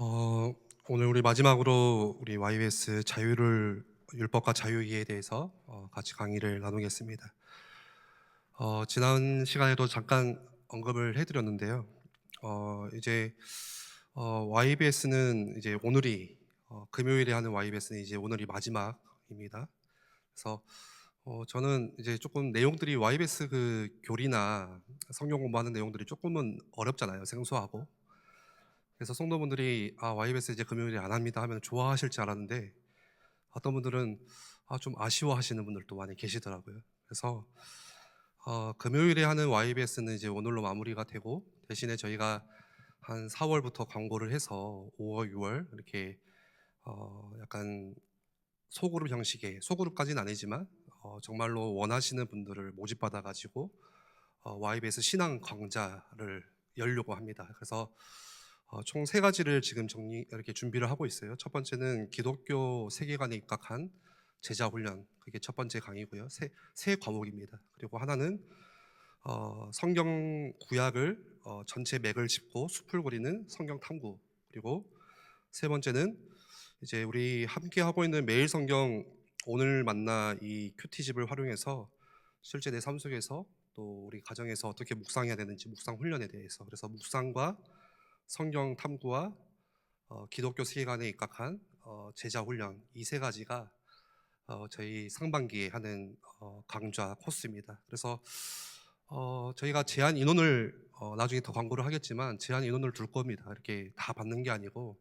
어, 오늘 우리 마지막으로 우리 YBS 자유를 율법과 자유의에 대해서 같이 강의를 나누겠습니다. 지난 시간에도 잠깐 언급을 해드렸는데요. 이제 YBS는 이제 오늘이 금요일에 하는 YBS는 이제 오늘이 마지막입니다. 그래서 저는 이제 조금 내용들이 YBS 그 교리나 성경 공부하는 내용들이 조금은 어렵잖아요, 생소하고. 그래서 성도분들이 YBS 이제 금요일에 안 합니다 하면 좋아하실 줄 알았는데 어떤 분들은 좀 아쉬워하시는 분들도 많이 계시더라고요. 그래서 금요일에 하는 YBS는 이제 오늘로 마무리가 되고 대신에 저희가 한 4월부터 광고를 해서 5월, 6월 이렇게 약간 소그룹 형식의 소그룹까지는 아니지만 정말로 원하시는 분들을 모집받아 가지고 YBS 신앙 강좌를 열려고 합니다. 그래서 총 세 가지를 지금 이렇게 준비를 하고 있어요. 첫 번째는 기독교 세계관에 입각한 제자 훈련, 그게 첫 번째 강의고요. 세 과목입니다. 그리고 하나는 성경 구약을 전체 맥을 짚고 숲을 그리는 성경 탐구. 그리고 세 번째는 이제 우리 함께 하고 있는 매일 성경 오늘 만나 이 큐티집을 활용해서 실제 내 삶 속에서 또 우리 가정에서 어떻게 묵상해야 되는지 묵상 훈련에 대해서, 그래서 묵상과 성경 탐구와 기독교 세계관에 입각한 제자 훈련, 이 세 가지가 저희 상반기에 하는 강좌 코스입니다. 그래서 저희가 제한 인원을 나중에 더 광고를 하겠지만 제한 인원을 둘 겁니다. 이렇게 다 받는 게 아니고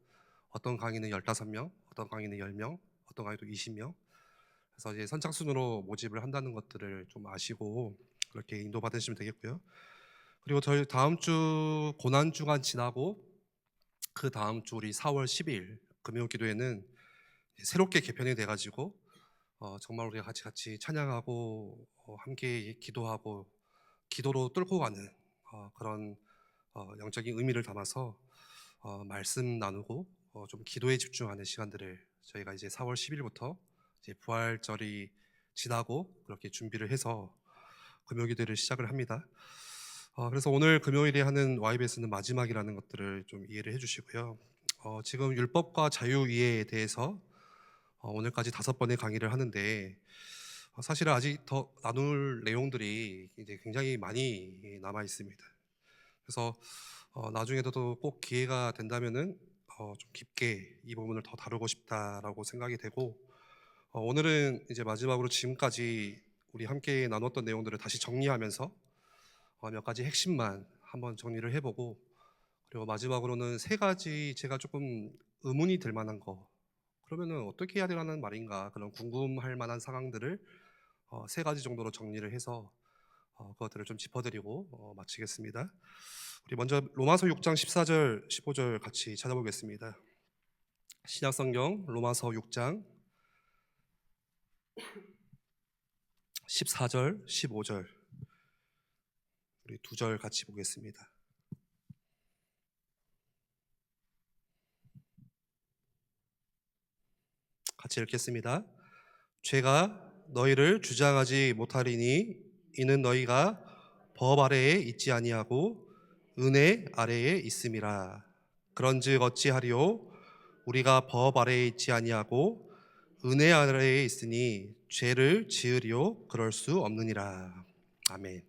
어떤 강의는 15명, 어떤 강의는 10명, 어떤 강의도 20명. 그래서 이제 선착순으로 모집을 한다는 것들을 좀 아시고 그렇게 인도받으시면 되겠고요. 그리고 저희 다음 주 고난 주간 지나고 그 다음 주 우리 4월 10일 금요 기도회는 새롭게 개편이 돼가지고 정말 우리가 같이 찬양하고 함께 기도하고 기도로 뚫고 가는 그런 영적인 의미를 담아서 말씀 나누고 좀 기도에 집중하는 시간들을 저희가 이제 4월 10일부터 이제 부활절이 지나고 그렇게 준비를 해서 금요기도를 시작을 합니다. 그래서 오늘 금요일에 하는 YBS는 마지막이라는 것들을 좀 이해를 해주시고요. 지금 율법과 자유의에 대해서 오늘까지 5번의 강의를 하는데 사실은 아직 더 나눌 내용들이 이제 굉장히 많이 남아 있습니다. 그래서 나중에도 꼭 기회가 된다면은 좀 깊게 이 부분을 더 다루고 싶다라고 생각이 되고 오늘은 이제 마지막으로 지금까지 우리 함께 나눴던 내용들을 다시 정리하면서 몇 가지 핵심만 한번 정리를 해보고 그리고 마지막으로는 세 가지 제가 조금 의문이 들 만한 거, 그러면은 어떻게 해야 되라는 말인가, 그런 궁금할 만한 상황들을 세 가지 정도로 정리를 해서 그것들을 좀 짚어드리고 마치겠습니다. 우리 먼저 로마서 6장 14절 15절 같이 찾아보겠습니다. 신약성경 로마서 6장 14절 15절 우리 두 절 같이 보겠습니다. 같이 읽겠습니다. 죄가 너희를 주장하지 못하리니 이는 너희가 법 아래에 있지 아니하고 은혜 아래에 있음이라. 그런즉 어찌하리요? 우리가 법 아래에 있지 아니하고 은혜 아래에 있으니 죄를 지으리요? 그럴 수 없느니라. 아멘.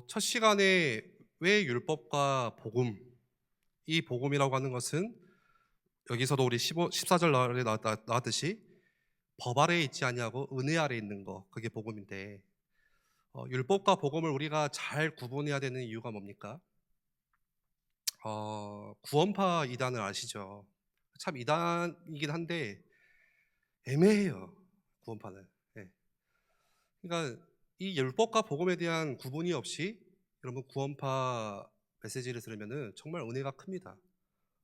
첫 시간에 왜 율법과 복음, 이 복음이라고 하는 것은 여기서도 우리 14절 나왔듯이 법 아래에 있지 아니하고 은혜 아래에 있는 거, 그게 복음인데 율법과 복음을 우리가 잘 구분해야 되는 이유가 뭡니까? 구원파 이단을 아시죠? 참 이단이긴 한데 애매해요, 구원파는. 예. 그러니까 이 율법과 복음에 대한 구분이 없이 여러분 구원파 메시지를 들으면은 정말 은혜가 큽니다.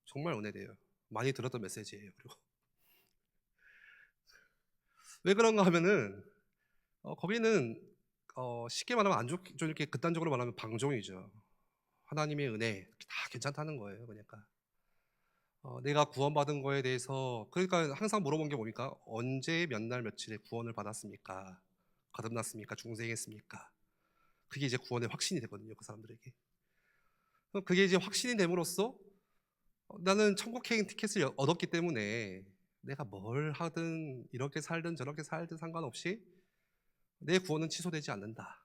정말 은혜돼요. 많이 들었던 메시지예요. 그리고 왜 그런가 하면은 거기는 쉽게 말하면 안 좋게 좀 이렇게 극단적으로 말하면 방종이죠. 하나님의 은혜 다 괜찮다는 거예요. 그러니까 내가 구원받은 거에 대해서, 그러니까 항상 물어본 게 뭡니까? 언제 몇 날 며칠에 구원을 받았습니까? 거듭났습니까? 중생했습니까? 그게 이제 구원의 확신이 되거든요, 그 사람들에게. 그럼 그게 이제 확신이 됨으로써 나는 천국 개인 티켓을 얻었기 때문에 내가 뭘 하든 이렇게 살든 저렇게 살든 상관없이 내 구원은 취소되지 않는다.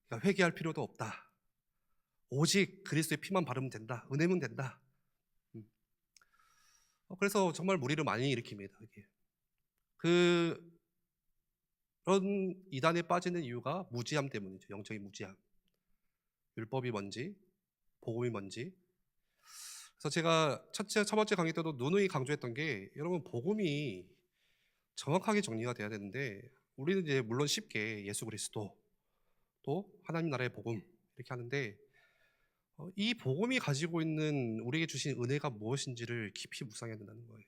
그러니까 회개할 필요도 없다. 오직 그리스도의 피만 바르면 된다. 은혜면 된다. 음. 그래서 정말 무리를 많이 일으킵니다. 이게. 그런 이단에 빠지는 이유가 무지함 때문이죠. 영적인 무지함. 율법이 뭔지, 복음이 뭔지. 그래서 제가 첫 번째 강의 때도 누누이 강조했던 게, 여러분 복음이 정확하게 정리가 돼야 되는데, 우리는 이제 물론 쉽게 예수 그리스도 또 하나님 나라의 복음 이렇게 하는데, 이 복음이 가지고 있는 우리에게 주신 은혜가 무엇인지를 깊이 묵상해야 된다는 거예요.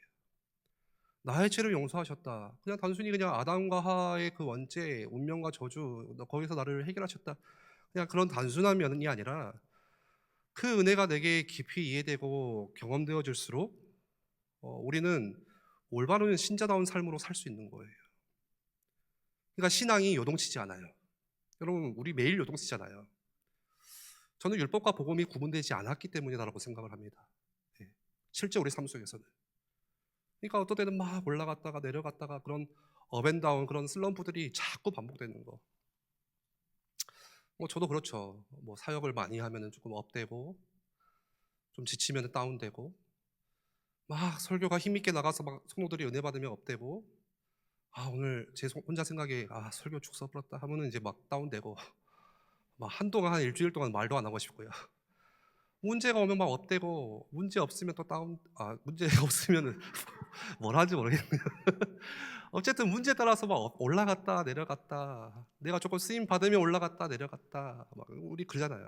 나의 죄를 용서하셨다. 그냥 단순히 그냥 아담과 하와의 그 원죄, 운명과 저주, 거기서 나를 해결하셨다. 그냥 그런 단순한 면이 아니라 그 은혜가 내게 깊이 이해되고 경험되어질수록 우리는 올바른 신자다운 삶으로 살 수 있는 거예요. 그러니까 신앙이 요동치지 않아요. 여러분, 우리 매일 요동치잖아요. 저는 율법과 복음이 구분되지 않았기 때문이다라고 생각을 합니다. 예. 실제 우리 삶 속에서는. 그러니까 어떤 때는 막 올라갔다가 내려갔다가 그런 업앤다운 그런 슬럼프들이 자꾸 반복되는 거. 저도 그렇죠. 사역을 많이 하면 조금 업되고 좀 지치면 다운되고, 막 설교가 힘있게 나가서 막 성도들이 은혜 받으면 업되고, 오늘 제 혼자 생각에 설교 축 써버렸다 하면은 이제 막 다운되고, 막 한동안 한 일주일 동안 말도 안 하고 싶고요. 문제가 오면 막 업되고, 문제 없으면 또 문제 없으면은 뭘 하는지 모르겠네요. 어쨌든 문제에 따라서 막 올라갔다 내려갔다, 내가 조금 쓰임 받으면 올라갔다 내려갔다, 막 우리 그러잖아요.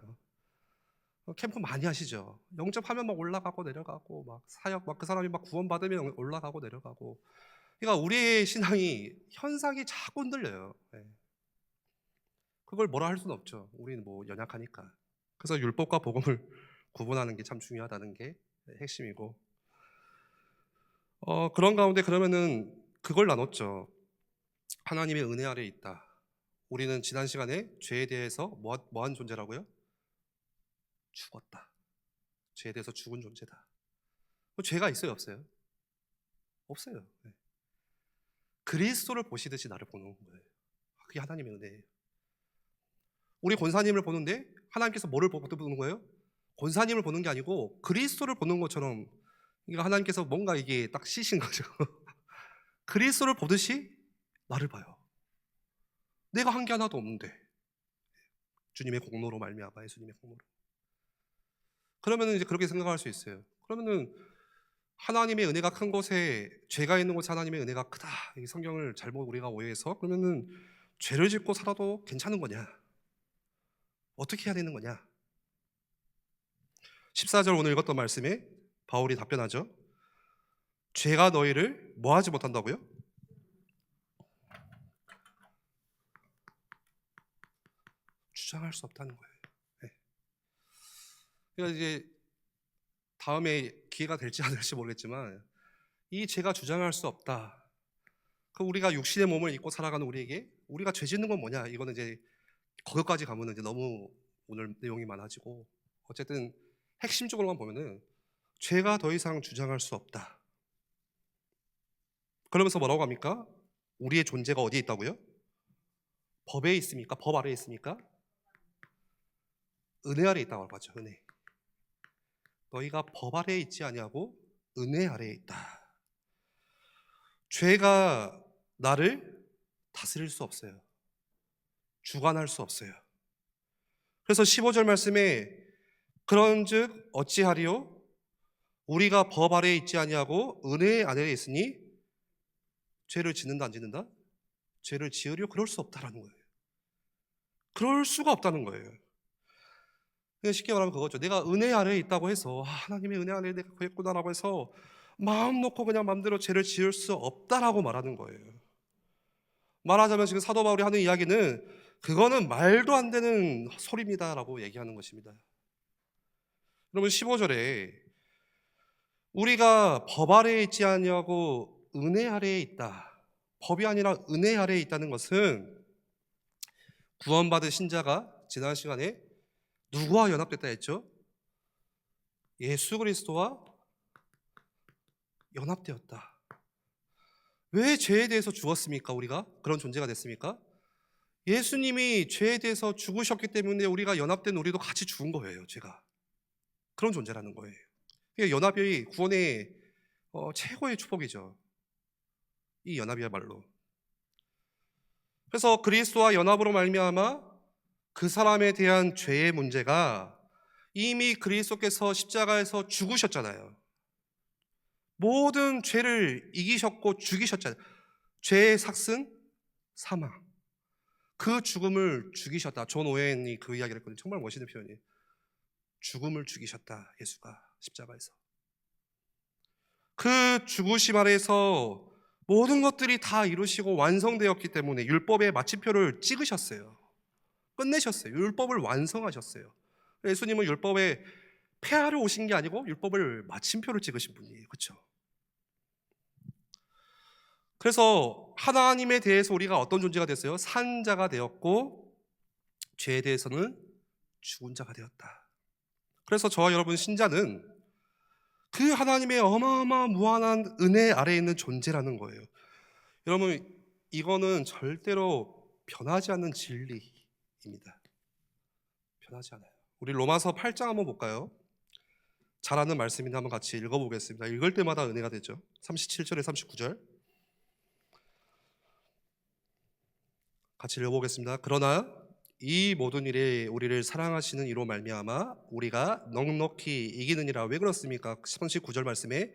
캠프 많이 하시죠. 영접하면 막 올라가고 내려가고, 막 사역 막 그 사람이 막 구원 받으면 올라가고 내려가고. 그러니까 우리의 신앙이 현상이 자꾸 흔들려요. 네. 그걸 뭐라 할 수는 없죠. 우리는 연약하니까. 그래서 율법과 복음을 구분하는 게 참 중요하다는 게 핵심이고, 그런 가운데 그러면은 그걸 나눴죠. 하나님의 은혜 아래에 있다. 우리는 지난 시간에 죄에 대해서 뭐한 존재라고요? 죽었다. 죄에 대해서 죽은 존재다. 죄가 있어요, 없어요? 없어요. 네. 그리스도를 보시듯이 나를 보는 거예요. 그게 하나님의 은혜예요. 우리 권사님을 보는데 하나님께서 뭐를 보는 거예요? 권사님을 보는 게 아니고 그리스도를 보는 것처럼, 그러니까 하나님께서 뭔가 이게 딱 시신 거죠. 그리스도를 보듯이 나를 봐요. 내가 한 게 하나도 없는데, 주님의 공로로 말미암아, 예수님의 공로로. 그러면은 이제 그렇게 생각할 수 있어요. 그러면은 하나님의 은혜가 큰 곳에 죄가 있는 곳에 하나님의 은혜가 크다, 이 성경을 잘못 우리가 오해해서, 그러면은 죄를 짓고 살아도 괜찮은 거냐? 어떻게 해야 되는 거냐? 14절 오늘 읽었던 말씀에 바울이 답변하죠. 죄가 너희를 뭐 하지 못한다고요? 주장할 수 없다는 거예요. 네. 그러니까 이제 다음에 기회가 될지 안 될지 모르겠지만, 이 죄가 주장할 수 없다. 그 우리가 육신의 몸을 입고 살아가는 우리에게 우리가 죄 짓는 건 뭐냐? 이거는 이제 거기까지 가면은 이제 너무 오늘 내용이 많아지고, 어쨌든 핵심적으로만 보면은 죄가 더 이상 주장할 수 없다. 그러면서 뭐라고 합니까? 우리의 존재가 어디에 있다고요? 법에 있습니까? 법 아래에 있습니까? 은혜 아래에 있다고 하죠. 은혜. 너희가 법 아래에 있지 아니하고 은혜 아래에 있다. 죄가 나를 다스릴 수 없어요. 주관할 수 없어요. 그래서 15절 말씀에 그런즉 어찌하리요? 우리가 법 아래에 있지 아니하고 은혜 아래에 있으니 죄를 짓는다 안 짓는다? 죄를 지으려 그럴 수 없다라는 거예요. 그럴 수가 없다는 거예요. 쉽게 말하면 그거죠. 내가 은혜 아래에 있다고 해서 하나님의 은혜 아래에 내가 거했구나라고 해서 마음 놓고 그냥 마음대로 죄를 지을 수 없다라고 말하는 거예요. 말하자면 지금 사도 바울이 하는 이야기는 그거는 말도 안 되는 소리입니다라고 얘기하는 것입니다. 여러분 15절에 우리가 법 아래에 있지 아니하고 은혜 아래에 있다. 법이 아니라 은혜 아래에 있다는 것은 구원받은 신자가 지난 시간에 누구와 연합됐다 했죠? 예수 그리스도와 연합되었다. 왜 죄에 대해서 죽었습니까? 우리가 그런 존재가 됐습니까? 예수님이 죄에 대해서 죽으셨기 때문에 우리가 연합된 우리도 같이 죽은 거예요. 죄가 그런 존재라는 거예요. 연합이 구원의 최고의 축복이죠. 이 연합이야말로. 그래서 그리스도와 연합으로 말미암아 그 사람에 대한 죄의 문제가 이미 그리스도께서 십자가에서 죽으셨잖아요. 모든 죄를 이기셨고 죽이셨잖아요. 죄의 삭슨 사망. 그 죽음을 죽이셨다. 존 오웬이 그 이야기를 했거든요. 정말 멋있는 표현이에요. 죽음을 죽이셨다. 예수가 십자가에서. 그 죽으심 아래에서 모든 것들이 다 이루시고 완성되었기 때문에 율법의 마침표를 찍으셨어요. 끝내셨어요. 율법을 완성하셨어요. 예수님은 율법에 폐하러 오신 게 아니고 율법을 마침표를 찍으신 분이에요. 그렇죠? 그래서 하나님에 대해서 우리가 어떤 존재가 됐어요? 산 자가 되었고 죄에 대해서는 죽은 자가 되었다. 그래서 저와 여러분 신자는 그 하나님의 어마어마한 무한한 은혜 아래에 있는 존재라는 거예요. 여러분, 이거는 절대로 변하지 않는 진리입니다. 변하지 않아요. 우리 로마서 8장 한번 볼까요? 잘 아는 말씀인데 한번 같이 읽어보겠습니다. 읽을 때마다 은혜가 되죠. 37절에 39절 같이 읽어보겠습니다. 그러나 이 모든 일에 우리를 사랑하시는 이로 말미암아 우리가 넉넉히 이기느니라. 왜 그렇습니까? 39절 말씀에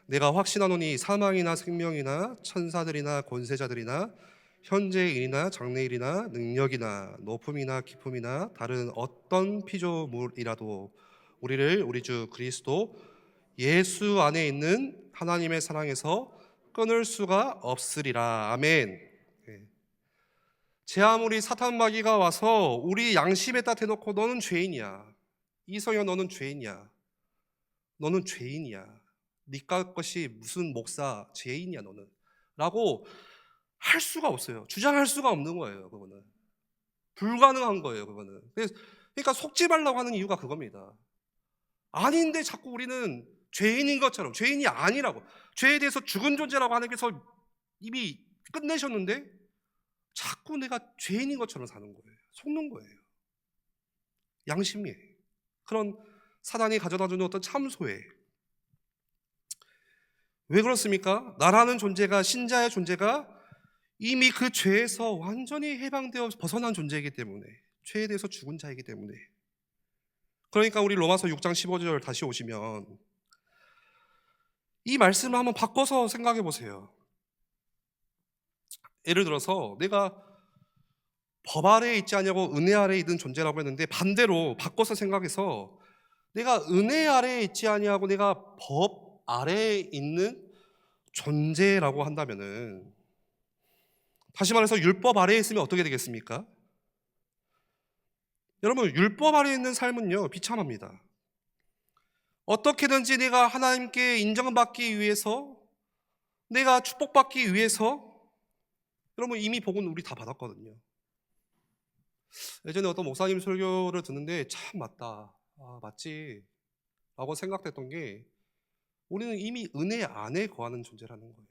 내가 확신하노니 사망이나 생명이나 천사들이나 권세자들이나 현재일이나 장래일이나 능력이나 높음이나 깊음이나 다른 어떤 피조물이라도 우리를 우리 주 그리스도 예수 안에 있는 하나님의 사랑에서 끊을 수가 없으리라. 아멘. 제 아무리 사탄 마귀가 와서 우리 양심에다 대놓고 너는 죄인이야, 이성현 너는 죄인이야, 너는 죄인이야, 니가 것이 무슨 목사 죄인이야 너는 라고 할 수가 없어요. 주장할 수가 없는 거예요. 그거는 불가능한 거예요. 그거는. 그러니까 속지 말라고 하는 이유가 그겁니다. 아닌데 자꾸 우리는 죄인인 것처럼, 죄인이 아니라고, 죄에 대해서 죽은 존재라고 하는 게서 이미 끝내셨는데 자꾸 내가 죄인인 것처럼 사는 거예요. 속는 거예요. 양심이에요. 그런 사단이 가져다주는 어떤 참소에. 왜 그렇습니까? 나라는 존재가, 신자의 존재가 이미 그 죄에서 완전히 해방되어 벗어난 존재이기 때문에, 죄에 대해서 죽은 자이기 때문에. 그러니까 우리 로마서 6장 15절 다시 오시면 이 말씀을 한번 바꿔서 생각해 보세요. 예를 들어서 내가 법 아래에 있지 않냐고 은혜 아래에 있는 존재라고 했는데 반대로 바꿔서 생각해서 내가 은혜 아래에 있지 아니하고 내가 법 아래에 있는 존재라고 한다면은, 다시 말해서 율법 아래에 있으면 어떻게 되겠습니까? 여러분, 율법 아래에 있는 삶은요 비참합니다. 어떻게든지 내가 하나님께 인정받기 위해서, 내가 축복받기 위해서, 여러분 이미 복은 우리 다 받았거든요. 예전에 어떤 목사님 설교를 듣는데 참 맞다, 맞지 라고 생각됐던 게, 우리는 이미 은혜 안에 거하는 존재라는 거예요.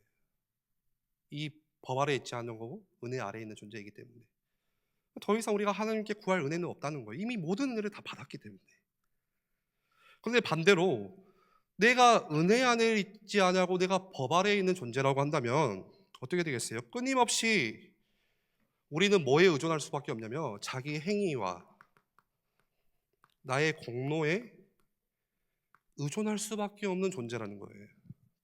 이 법 아래에 있지 않은 거고 은혜 아래에 있는 존재이기 때문에 더 이상 우리가 하나님께 구할 은혜는 없다는 거예요. 이미 모든 은혜를 다 받았기 때문에. 그런데 반대로 내가 은혜 안에 있지 않냐고 내가 법 아래에 있는 존재라고 한다면 어떻게 되겠어요? 끊임없이 우리는 뭐에 의존할 수밖에 없냐면 자기 행위와 나의 공로에 의존할 수밖에 없는 존재라는 거예요.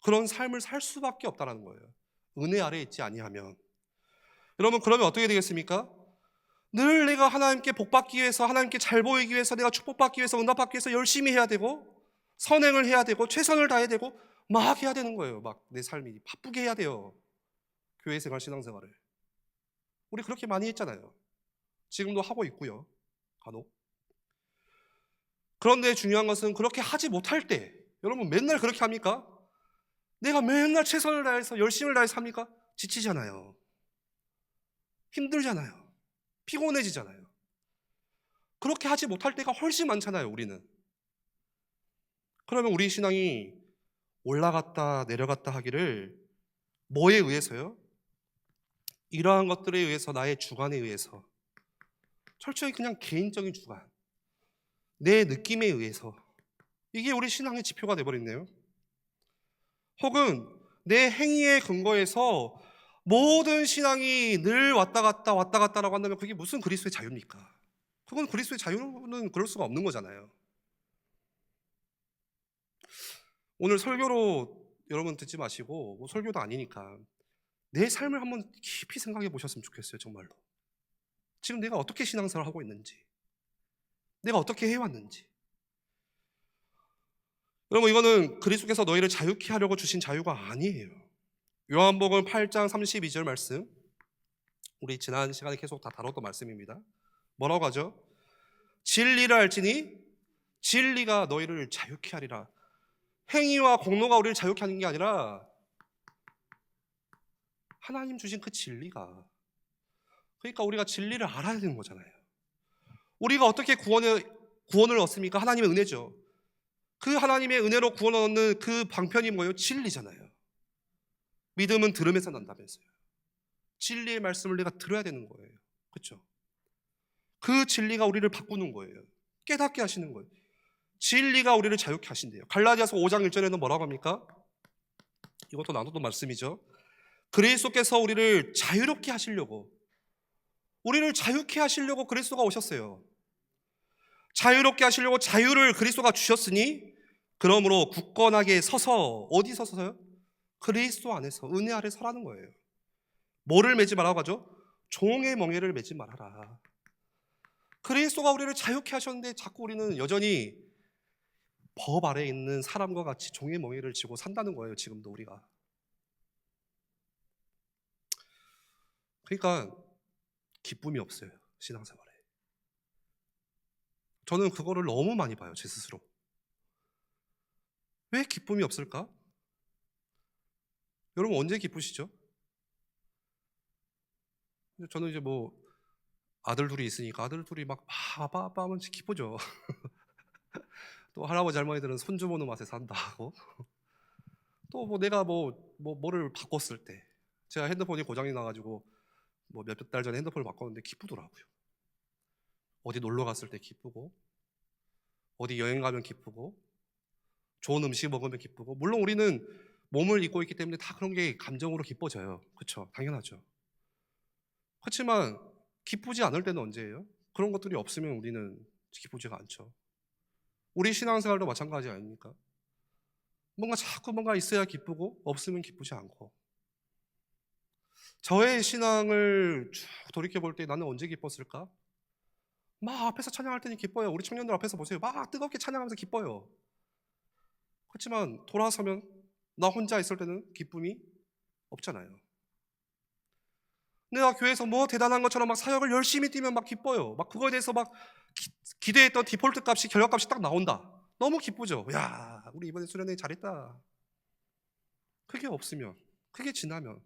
그런 삶을 살 수밖에 없다는 거예요. 은혜 아래에 있지 아니하면. 여러분, 그러면 어떻게 되겠습니까? 늘 내가 하나님께 복받기 위해서, 하나님께 잘 보이기 위해서, 내가 축복받기 위해서, 응답받기 위해서 열심히 해야 되고, 선행을 해야 되고, 최선을 다해야 되고, 막 해야 되는 거예요. 막 내 삶이 바쁘게 해야 돼요. 교회 생활, 신앙생활을. 우리 그렇게 많이 했잖아요. 지금도 하고 있고요, 간혹. 그런데 중요한 것은 그렇게 하지 못할 때, 여러분 맨날 그렇게 합니까? 내가 맨날 최선을 다해서 열심을 다해서 합니까? 지치잖아요. 힘들잖아요. 피곤해지잖아요. 그렇게 하지 못할 때가 훨씬 많잖아요, 우리는. 그러면 우리 신앙이 올라갔다 내려갔다 하기를 뭐에 의해서요? 이러한 것들에 의해서, 나의 주관에 의해서, 철저히 그냥 개인적인 주관, 내 느낌에 의해서, 이게 우리 신앙의 지표가 돼버렸네요. 혹은 내 행위에 근거해서 모든 신앙이 늘 왔다 갔다라고 한다면 그게 무슨 그리스도의 자유입니까? 그건 그리스도의 자유는 그럴 수가 없는 거잖아요. 오늘 설교로 여러분 듣지 마시고, 뭐 설교도 아니니까 내 삶을 한번 깊이 생각해 보셨으면 좋겠어요. 정말로 지금 내가 어떻게 신앙생활을 하고 있는지, 내가 어떻게 해왔는지. 여러분, 이거는 그리스도께서 너희를 자유케 하려고 주신 자유가 아니에요. 요한복음 8장 32절 말씀, 우리 지난 시간에 계속 다 다뤘던 말씀입니다. 뭐라고 하죠? 진리를 알지니 진리가 너희를 자유케 하리라. 행위와 공로가 우리를 자유케 하는 게 아니라 하나님 주신 그 진리가, 그러니까 우리가 진리를 알아야 되는 거잖아요. 우리가 어떻게 구원을 얻습니까? 하나님의 은혜죠. 그 하나님의 은혜로 구원을 얻는 그 방편이 뭐예요? 진리잖아요. 믿음은 들음에서 난다면서요. 진리의 말씀을 내가 들어야 되는 거예요. 그렇죠? 그 진리가 우리를 바꾸는 거예요. 깨닫게 하시는 거예요. 진리가 우리를 자유케 하신대요. 갈라디아서 5장 1절에는 뭐라고 합니까? 이것도 나눴던 말씀이죠. 그리스도께서 우리를 자유롭게 하시려고, 우리를 자유케 하시려고 그리스도가 오셨어요. 자유롭게 하시려고 자유를 그리스도가 주셨으니, 그러므로 굳건하게 서서, 어디서 서서요? 그리스도 안에서, 은혜 아래 서라는 거예요. 뭐를 매지 말라고 하죠? 종의 멍에를 매지 말아라. 그리스도가 우리를 자유케 하셨는데 자꾸 우리는 여전히 법 아래에 있는 사람과 같이 종의 멍에를 쥐고 산다는 거예요. 지금도 우리가. 그러니까 기쁨이 없어요, 신앙생활에. 저는 그거를 너무 많이 봐요, 제 스스로. 왜 기쁨이 없을까? 여러분, 언제 기쁘시죠? 저는 이제 뭐 아들 둘이 있으니까 아들 둘이 막 아빠 하면 기쁘죠. 또 할아버지 할머니들은 손주 보는 맛에 산다 하고, 또 뭐 내가 뭐를 바꿨을 때, 제가 핸드폰이 고장이 나가지고 뭐 몇 달 전에 핸드폰을 바꿨는데 기쁘더라고요. 어디 놀러 갔을 때 기쁘고, 어디 여행 가면 기쁘고, 좋은 음식 먹으면 기쁘고. 물론 우리는 몸을 입고 있기 때문에 다 그런 게 감정으로 기뻐져요. 그렇죠? 당연하죠. 그렇지만 기쁘지 않을 때는 언제예요? 그런 것들이 없으면 우리는 기쁘지가 않죠. 우리 신앙생활도 마찬가지 아닙니까? 자꾸 뭔가 있어야 기쁘고, 없으면 기쁘지 않고. 저의 신앙을 쭉 돌이켜볼 때 나는 언제 기뻤을까? 막 앞에서 찬양할 때는 기뻐요. 우리 청년들 앞에서 보세요. 막 뜨겁게 찬양하면서 기뻐요. 그렇지만 돌아서면 나 혼자 있을 때는 기쁨이 없잖아요. 내가 교회에서 뭐 대단한 것처럼 막 사역을 열심히 뛰면 막 기뻐요. 막 그거에 대해서 막 기대했던 디폴트 값이, 결과값이 딱 나온다. 너무 기쁘죠. 야, 우리 이번에 수련회 잘했다. 그게 없으면, 그게 지나면,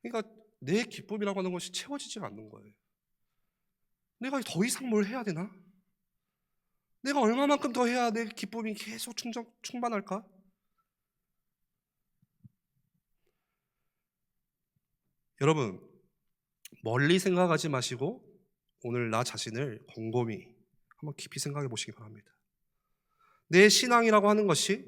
그러니까 내 기쁨이라고 하는 것이 채워지지 않는 거예요. 내가 더 이상 뭘 해야 되나? 내가 얼마만큼 더 해야 내 기쁨이 계속 충만할까? 여러분, 멀리 생각하지 마시고 오늘 나 자신을 곰곰이 한번 깊이 생각해 보시기 바랍니다. 내 신앙이라고 하는 것이,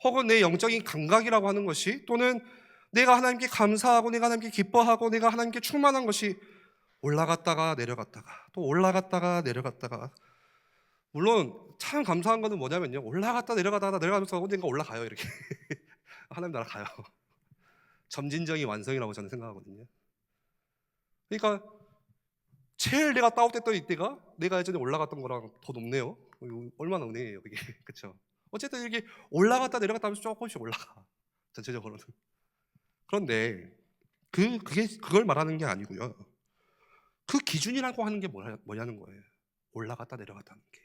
혹은 내 영적인 감각이라고 하는 것이, 또는 내가 하나님께 감사하고 내가 하나님께 기뻐하고 내가 하나님께 충만한 것이 올라갔다가 내려갔다가 또 올라갔다가 내려갔다가, 물론 참 감사한 거는 뭐냐면요, 올라갔다 내려가다가 내려가면서 언젠가 올라가요. 이렇게 하나님 나라 가요. 점진적인 완성이라고 저는 생각하거든요. 그러니까 제일 내가 다운됐던 이때가 내가 예전에 올라갔던 거랑 더 높네요. 얼마나 은혜예요 그게. 그렇죠? 어쨌든 이렇게 올라갔다 내려갔다 하면서 조금씩 올라가, 전체적으로는. 그런데 그걸 말하는 게 아니고요, 그 기준이라고 하는 게 뭐냐는 거예요. 올라갔다 내려갔다 하는 게.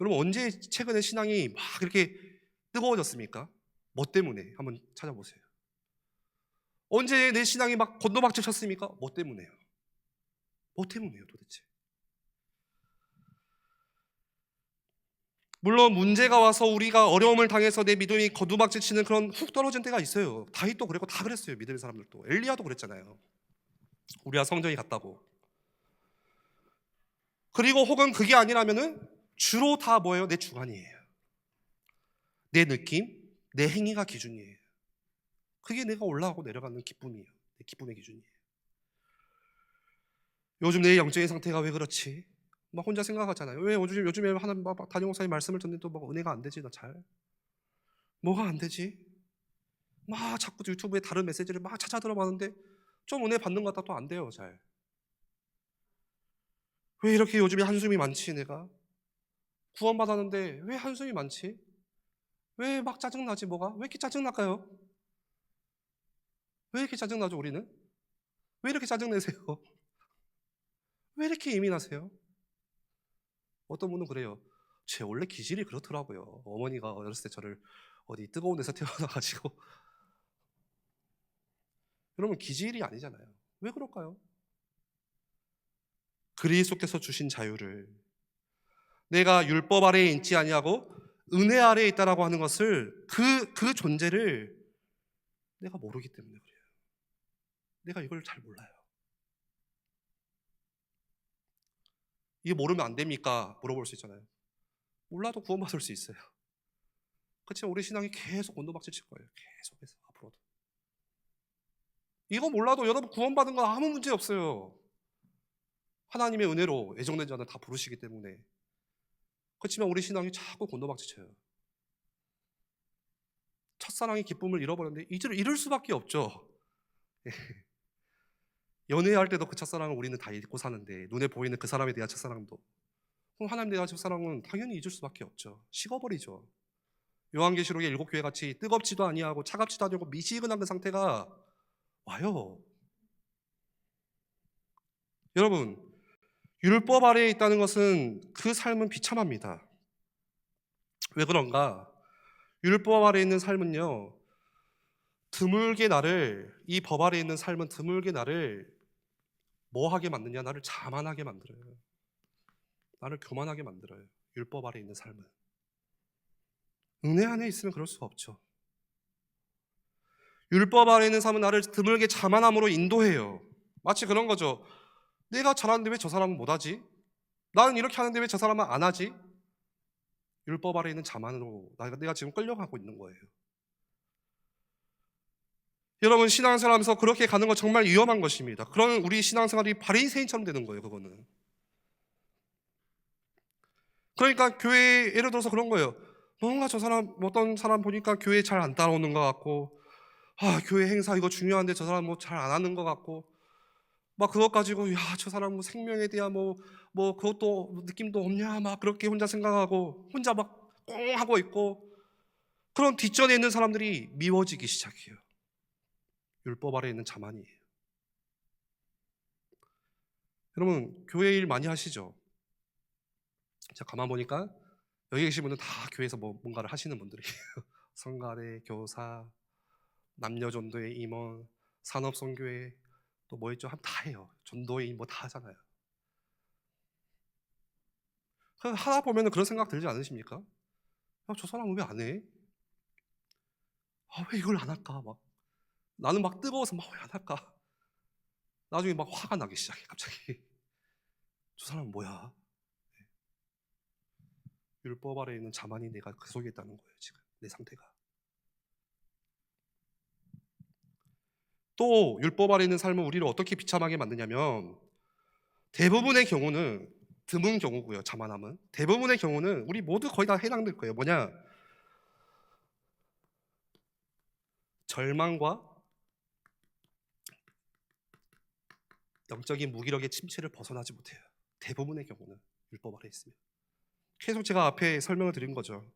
여러분, 언제 최근에 신앙이 막 이렇게 뜨거워졌습니까? 뭐 때문에? 한번 찾아보세요. 언제 내 신앙이 막 곤도박질 쳤습니까? 뭐 때문에요? 뭐 때문에요 도대체? 물론 문제가 와서 우리가 어려움을 당해서 내 믿음이 거두박질치는 그런 훅 떨어진 때가 있어요. 다윗도 그랬고 다 그랬어요. 믿음의 사람들도. 엘리야도 그랬잖아요. 우리가 성전이 같다고. 그리고 혹은 그게 아니라면은 주로 다 뭐예요? 내 주관이에요. 내 느낌, 내 행위가 기준이에요. 그게 내가 올라가고 내려가는 기쁨이에요. 내 기쁨의 기준이에요. 요즘 내 영적인 상태가 왜 그렇지? 막 혼자 생각하잖아요. 왜 요즘에 하나님 담임 목사님 말씀을 듣는데 또 막 은혜가 안 되지? 나 잘. 뭐가 안 되지? 막 자꾸 유튜브에 다른 메시지를 막 찾아 들어봤는데 좀 은혜 받는 것 같다 또 안 돼요. 잘. 왜 이렇게 요즘에 한숨이 많지 내가? 구원받았는데 왜 한숨이 많지? 왜 막 짜증나지 뭐가? 왜 이렇게 짜증날까요? 왜 이렇게 짜증나죠 우리는? 왜 이렇게 짜증내세요? 왜 이렇게 예민하세요? 어떤 분은 그래요. 제 원래 기질이 그렇더라고요. 어머니가 어렸을 때 저를 어디 뜨거운 데서 태어나가지고 그러면 기질이 아니잖아요. 왜 그럴까요? 그리스도께서 주신 자유를 내가 율법 아래에 있지 아니하고 은혜 아래에 있다라고 하는 것을 그 존재를 내가 모르기 때문에 그래요. 내가 이걸 잘 몰라요. 이게 모르면 안 됩니까? 물어볼 수 있잖아요. 몰라도 구원받을 수 있어요. 그렇지만 우리 신앙이 계속 곤두박질 칠 거예요. 계속해서 앞으로도. 이거 몰라도 여러분 구원받은 거 아무 문제 없어요. 하나님의 은혜로 애정된 자는 다 부르시기 때문에. 그렇지만 우리 신앙이 자꾸 곤두박질 쳐요. 첫사랑의 기쁨을 잃어버렸는데 잃을 수밖에 없죠. 연애할 때도 그 첫사랑을 우리는 다 잊고 사는데 눈에 보이는 그 사람에 대한 첫사랑도 그럼 하나님에 대한 첫사랑은 당연히 잊을 수밖에 없죠. 식어버리죠. 요한계시록의 7교회 같이 뜨겁지도 아니하고 차갑지도 아니하고 미지근한 그 상태가 와요. 여러분 율법 아래에 있다는 것은 그 삶은 비참합니다. 왜 그런가? 율법 아래에 있는 삶은요 드물게 나를 이 법 아래에 있는 삶은 드물게 나를 뭐 하게 만드냐? 나를 자만하게 만들어요. 나를 교만하게 만들어요. 율법 아래에 있는 삶은. 은혜 안에 있으면 그럴 수가 없죠. 율법 아래에 있는 삶은 나를 드물게 자만함으로 인도해요. 마치 그런 거죠. 내가 잘하는데 왜 저 사람은 못하지? 나는 이렇게 하는데 왜 저 사람은 안 하지? 율법 아래에 있는 자만으로 내가 지금 끌려가고 있는 거예요. 여러분 신앙생활하면서 그렇게 가는 건 정말 위험한 것입니다. 그런 우리 신앙생활이 바리새인처럼 되는 거예요. 그거는. 그러니까 교회 예를 들어서 그런 거예요. 뭔가 저 사람 어떤 사람 보니까 교회 잘 안 따라오는 것 같고 교회 행사 이거 중요한데 저 사람 뭐 잘 안 하는 것 같고 막 그것 가지고 야 저 사람 뭐 생명에 대한 뭐 그것도 느낌도 없냐 막 그렇게 혼자 생각하고 혼자 막 꽁 하고 있고 그런 뒷전에 있는 사람들이 미워지기 시작해요. 율법 아래 있는 자만이에요. 여러분 교회 일 많이 하시죠? 제가 가만 보니까 여기 계신 분은 다 교회에서 뭔가를 하시는 분들이에요. 성가대, 교사, 남녀전도회 임원, 산업선교회 또 뭐 있죠? 다 해요. 전도회 뭐 다 하잖아요. 하다 보면 그런 생각 들지 않으십니까? 저 사람은 왜 안 해? 왜 이걸 안 할까? 막 나는 막 뜨거워서 막 왜 안 할까? 나중에 막 화가 나기 시작해 갑자기. 저 사람은 뭐야? 율법 아래 있는 자만이 내가 그 속에 있다는 거예요 지금 내 상태가. 또 율법 아래 있는 삶은 우리를 어떻게 비참하게 만드냐면 대부분의 경우는 드문 경우고요. 자만함은 대부분의 경우는 우리 모두 거의 다 해당될 거예요. 뭐냐? 절망과 영적인 무기력의 침체를 벗어나지 못해요. 대부분의 경우는 율법 아래 있으면. 계속 제가 앞에 설명을 드린 거죠.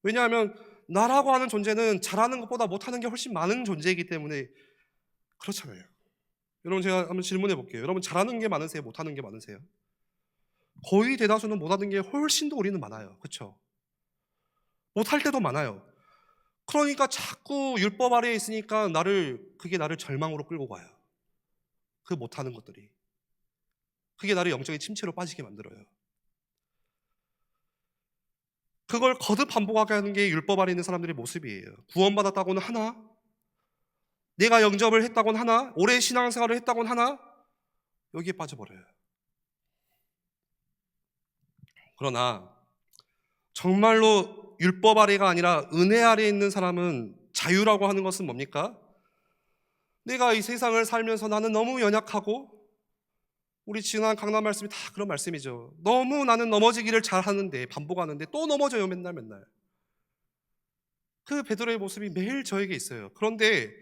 왜냐하면 나라고 하는 존재는 잘하는 것보다 못하는 게 훨씬 많은 존재이기 때문에 그렇잖아요. 여러분 제가 한번 질문해 볼게요. 여러분 잘하는 게 많으세요? 못하는 게 많으세요? 거의 대다수는 못하는 게 훨씬 더 우리는 많아요. 그렇죠? 못할 때도 많아요. 그러니까 자꾸 율법 아래에 있으니까 그게 나를 절망으로 끌고 가요. 그 못하는 것들이. 그게 나를 영적인 침체로 빠지게 만들어요. 그걸 거듭 반복하게 하는 게 율법 아래 있는 사람들의 모습이에요. 구원받았다고는 하나, 내가 영접을 했다고는 하나, 오래 신앙생활을 했다고는 하나, 여기에 빠져버려요. 그러나 정말로 율법 아래가 아니라 은혜 아래에 있는 사람은, 자유라고 하는 것은 뭡니까? 내가 이 세상을 살면서 나는 너무 연약하고, 우리 지난 강단 말씀이 다 그런 말씀이죠. 너무 나는 넘어지기를 잘하는데, 반복하는데 또 넘어져요. 맨날 맨날. 그 베드로의 모습이 매일 저에게 있어요. 그런데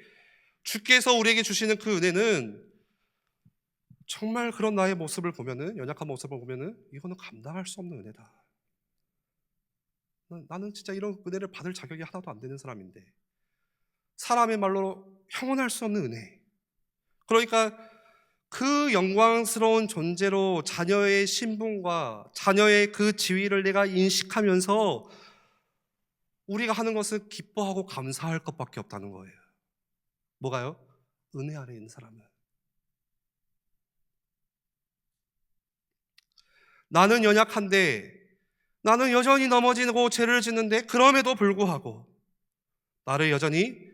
주께서 우리에게 주시는 그 은혜는, 정말 그런 나의 모습을 보면은, 연약한 모습을 보면은 이거는 감당할 수 없는 은혜다. 나는 진짜 이런 은혜를 받을 자격이 하나도 안 되는 사람인데, 사람의 말로 형언할 수 없는 은혜. 그러니까 그 영광스러운 존재로 자녀의 신분과 자녀의 그 지위를 내가 인식하면서 우리가 하는 것은 기뻐하고 감사할 것밖에 없다는 거예요. 뭐가요? 은혜 아래 있는 사람은. 나는 연약한데, 나는 여전히 넘어지고 죄를 짓는데, 그럼에도 불구하고 나를 여전히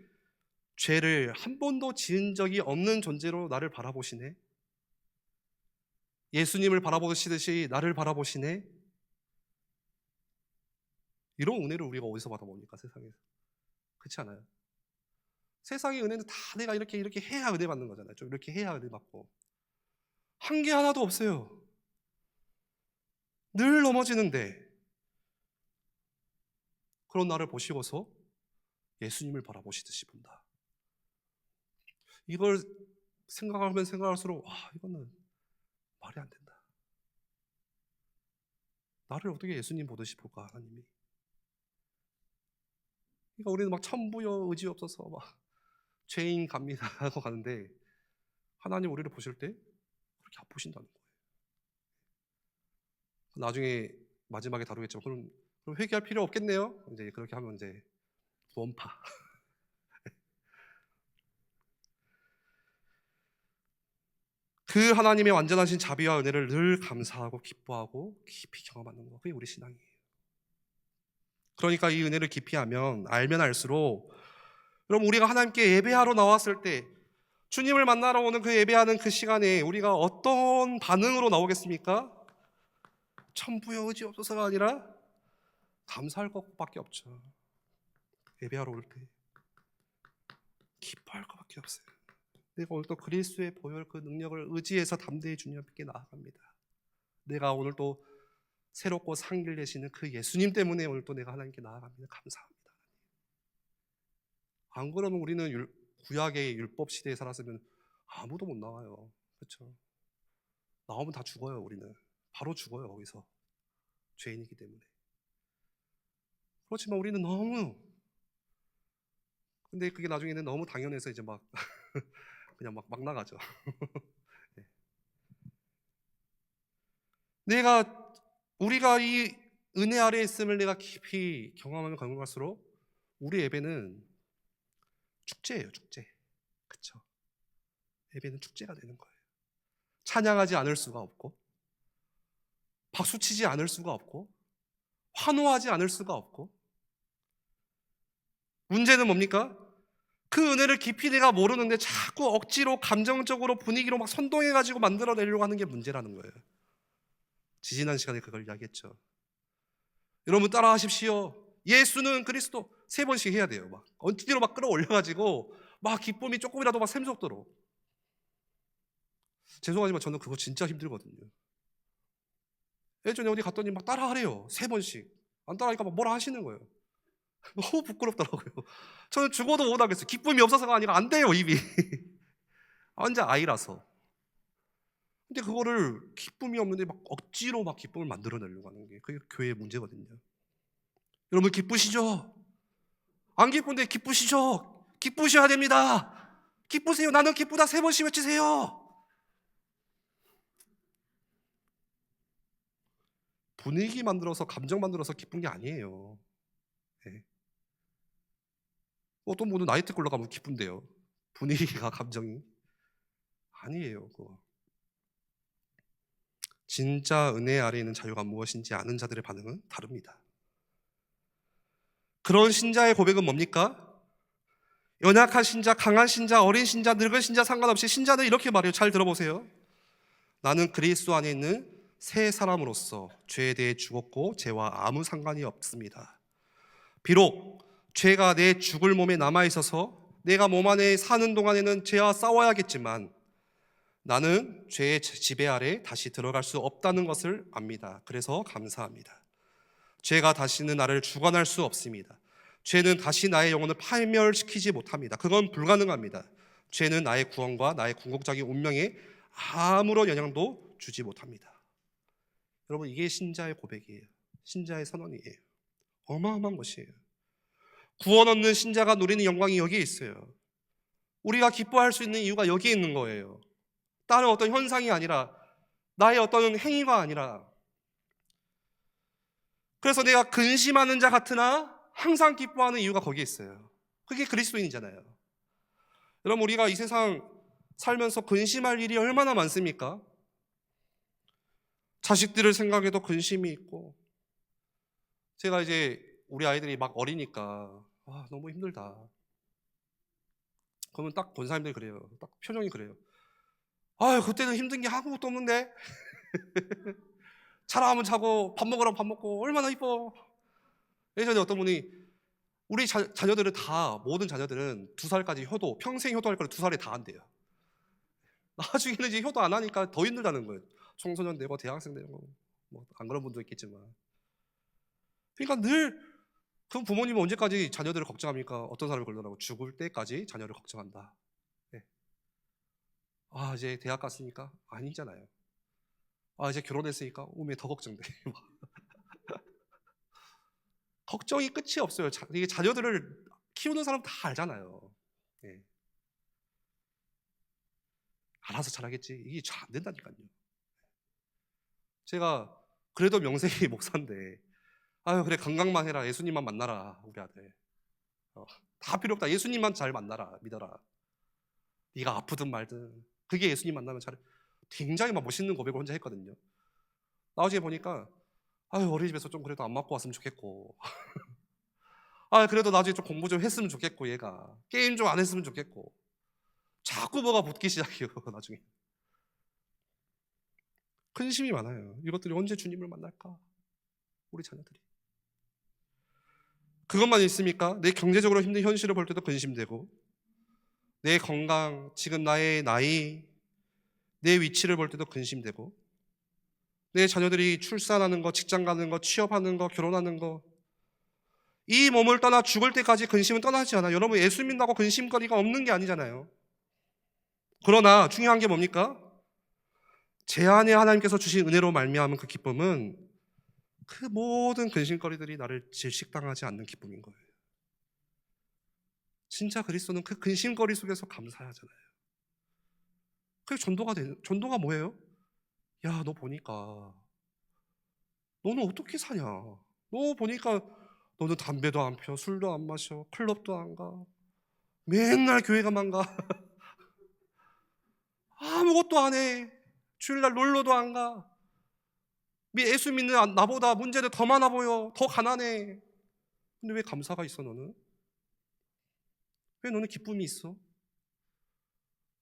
죄를 한 번도 지은 적이 없는 존재로 나를 바라보시네. 예수님을 바라보시듯이 나를 바라보시네. 이런 은혜를 우리가 어디서 받아봅니까? 세상에서. 그렇지 않아요? 세상의 은혜는 다 내가 이렇게 해야 은혜 받는 거잖아요. 좀 이렇게 해야 은혜 받고. 한 게 하나도 없어요. 늘 넘어지는데, 그런 나를 보시고서 예수님을 바라보시듯이 본다. 이걸 생각하면 생각할수록, 이거는 말이 안 된다. 나를 어떻게 예수님 보듯이 볼까, 하나님이. 그러니까 우리는 막 천부여 의지 없어서 막 죄인 갑니다 하고 가는데, 하나님 우리를 보실 때 그렇게 아프신다는 거예요. 나중에 마지막에 다루겠지만, 그럼 회개할 필요 없겠네요. 이제 그렇게 하면 이제 원파. 그 하나님의 완전하신 자비와 은혜를 늘 감사하고 기뻐하고 깊이 경험하는 거, 그게 우리 신앙이에요. 그러니까 이 은혜를 깊이 알면 알수록, 그럼 우리가 하나님께 예배하러 나왔을 때, 주님을 만나러 오는 그 예배하는 그 시간에 우리가 어떤 반응으로 나오겠습니까? 천부여 의지 없어서가 아니라 감사할 것밖에 없죠. 예배하러 올 때 기뻐할 것밖에 없어요. 내가 오늘 또 그리스도의 보혈 그 능력을 의지해서 담대히 주님께 나아갑니다. 내가 오늘 또 새롭고 상길 내시는 그 예수님 때문에 오늘 또 내가 하나님께 나아갑니다. 감사합니다. 안 그러면 우리는 구약의 율법 시대에 살았으면 아무도 못 나와요. 그렇죠? 나오면 다 죽어요. 우리는 바로 죽어요. 거기서 죄인이기 때문에. 그렇지만 우리는 근데 그게 나중에는 너무 당연해서 이제 막 그냥 막 나가죠. 네. 우리가 이 은혜 아래에 있음을 내가 깊이 경험하면 경험할수록 우리 예배는 축제예요, 축제. 그렇죠? 예배는 축제가 되는 거예요. 찬양하지 않을 수가 없고, 박수치지 않을 수가 없고, 환호하지 않을 수가 없고. 문제는 뭡니까? 그 은혜를 깊이 내가 모르는데 자꾸 억지로 감정적으로 분위기로 막 선동해가지고 만들어내려고 하는 게 문제라는 거예요. 지지난 시간에 그걸 이야기했죠. 여러분 따라하십시오. 예수는 그리스도 3번씩 해야 돼요. 막 억지로 막 끌어올려가지고 막 기쁨이 조금이라도 막 샘솟도록. 죄송하지만 저는 그거 진짜 힘들거든요. 예전에 어디 갔더니 막 따라하래요. 3번씩. 안 따라하니까 막 뭐라 하시는 거예요. 너무 부끄럽더라고요. 저는 죽어도 못 하겠어요. 기쁨이 없어서가 아니라 안 돼요, 입이. 완전 아이라서. 근데 그거를 기쁨이 없는데 막 억지로 막 기쁨을 만들어내려고 하는 게, 그게 교회의 문제거든요. 여러분 기쁘시죠? 안 기쁜데 기쁘시죠? 기쁘셔야 됩니다. 기쁘세요. 나는 기쁘다 3번씩 외치세요. 분위기 만들어서, 감정 만들어서 기쁜 게 아니에요. 네. 어떤 분은 나이트 클럽 가면 기쁜데요. 분위기가, 감정이 아니에요. 그거. 진짜 은혜 아래 있는 자유가 무엇인지 아는 자들의 반응은 다릅니다. 그런 신자의 고백은 뭡니까? 연약한 신자, 강한 신자, 어린 신자, 늙은 신자 상관없이 신자는 이렇게 말해요. 잘 들어보세요. 나는 그리스도 안에 있는 새 사람으로서 죄에 대해 죽었고 죄와 아무 상관이 없습니다. 비록 죄가 내 죽을 몸에 남아있어서 내가 몸 안에 사는 동안에는 죄와 싸워야겠지만 나는 죄의 지배 아래 다시 들어갈 수 없다는 것을 압니다. 그래서 감사합니다. 죄가 다시는 나를 주관할 수 없습니다. 죄는 다시 나의 영혼을 파멸시키지 못합니다. 그건 불가능합니다. 죄는 나의 구원과 나의 궁극적인 운명에 아무런 영향도 주지 못합니다. 여러분, 이게 신자의 고백이에요. 신자의 선언이에요. 어마어마한 것이에요. 구원 얻는 신자가 누리는 영광이 여기에 있어요. 우리가 기뻐할 수 있는 이유가 여기에 있는 거예요. 다른 어떤 현상이 아니라, 나의 어떤 행위가 아니라. 그래서 내가 근심하는 자 같으나 항상 기뻐하는 이유가 거기에 있어요. 그게 그리스도인이잖아요. 여러분, 우리가 이 세상 살면서 근심할 일이 얼마나 많습니까? 자식들을 생각해도 근심이 있고, 제가 이제 우리 아이들이 막 어리니까 너무 힘들다. 그러면 딱 권사님들이 그래요. 딱 표정이 그래요. 그때는 힘든 게 아무것도 없는데 자라면 자고 밥 먹으라면 밥 먹고 얼마나 이뻐. 예전에 어떤 분이 우리 자녀들은 다, 모든 자녀들은 2살까지 효도, 평생 효도할 거를 2살에 다 한대요. 나중에는 이제 효도 안 하니까 더 힘들다는 거예요. 청소년 되고 대학생 되고 뭐 안 그런 분도 있겠지만. 그러니까 늘, 그럼 부모님은 언제까지 자녀들을 걱정합니까? 어떤 사람을 걸러라고? 죽을 때까지 자녀를 걱정한다. 네. 이제 대학 갔으니까? 아니잖아요. 이제 결혼했으니까? 오면 더 걱정돼. 걱정이 끝이 없어요. 이게 자녀들을 키우는 사람 다 알잖아요. 네. 알아서 잘하겠지. 이게 잘 안 된다니까요. 제가 그래도 명색이 목사인데, 그래, 건강만 해라. 예수님만 만나라. 우리 아들. 다 필요 없다. 예수님만 잘 만나라. 믿어라. 네가 아프든 말든 그게 예수님 만나면 잘해. 굉장히 막 멋있는 고백을 혼자 했거든요. 나중에 보니까 어린이집에서 좀 그래도 안 맞고 왔으면 좋겠고 그래도 나중에 좀 공부 좀 했으면 좋겠고, 얘가 게임 좀 안 했으면 좋겠고, 자꾸 뭐가 붙기 시작해요. 나중에 근심이 많아요. 이것들이 언제 주님을 만날까? 우리 자녀들이. 그것만 있습니까? 내 경제적으로 힘든 현실을 볼 때도 근심되고, 내 건강, 지금 나의 나이, 내 위치를 볼 때도 근심되고, 내 자녀들이 출산하는 거, 직장 가는 거, 취업하는 거, 결혼하는 거, 이 몸을 떠나 죽을 때까지 근심은 떠나지 않아요. 여러분, 예수 믿는다고 근심거리가 없는 게 아니잖아요. 그러나 중요한 게 뭡니까? 제 안에 하나님께서 주신 은혜로 말미암은 그 기쁨은 그 모든 근심거리들이 나를 질식당하지 않는 기쁨인 거예요. 진짜 그리스도는 그 근심거리 속에서 감사하잖아요. 그게 전도가 뭐예요? 야, 너 보니까 너는 어떻게 사냐? 너 보니까 너는 담배도 안 펴, 술도 안 마셔, 클럽도 안 가, 맨날 교회가만 가. 아무것도 안 해. 주일날 놀러도 안 가. 예수 믿는 나보다 문제는 더 많아 보여. 더 가난해. 근데 왜 감사가 있어, 너는? 왜 너는 기쁨이 있어?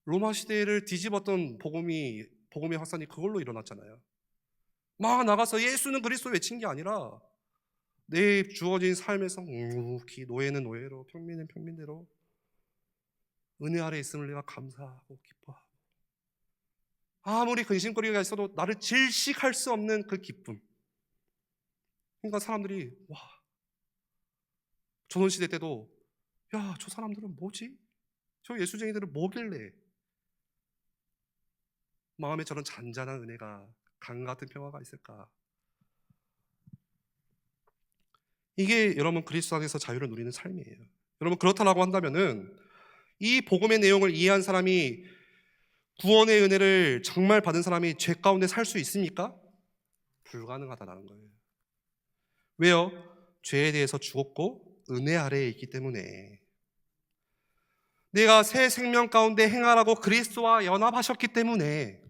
로마 시대를 뒤집었던 복음의 확산이 그걸로 일어났잖아요. 막 나가서 예수는 그리스도 외친 게 아니라 내 주어진 삶에서 묵묵히, 노예는 노예로, 평민은 평민대로 은혜 아래 있음을 내가 감사하고 기뻐하고, 아무리 근심거리가 있어도 나를 질식할 수 없는 그 기쁨. 그러니까 사람들이 조선시대 때도 야, 저 사람들은 뭐지? 저 예수쟁이들은 뭐길래 마음에 저런 잔잔한 은혜가, 강 같은 평화가 있을까? 이게 여러분 그리스도 안에서 자유를 누리는 삶이에요. 여러분, 그렇다라고 한다면은 이 복음의 내용을 이해한 사람이, 구원의 은혜를 정말 받은 사람이 죄 가운데 살 수 있습니까? 불가능하다는 거예요. 왜요? 죄에 대해서 죽었고 은혜 아래에 있기 때문에. 내가 새 생명 가운데 행하라고 그리스도와 연합하셨기 때문에.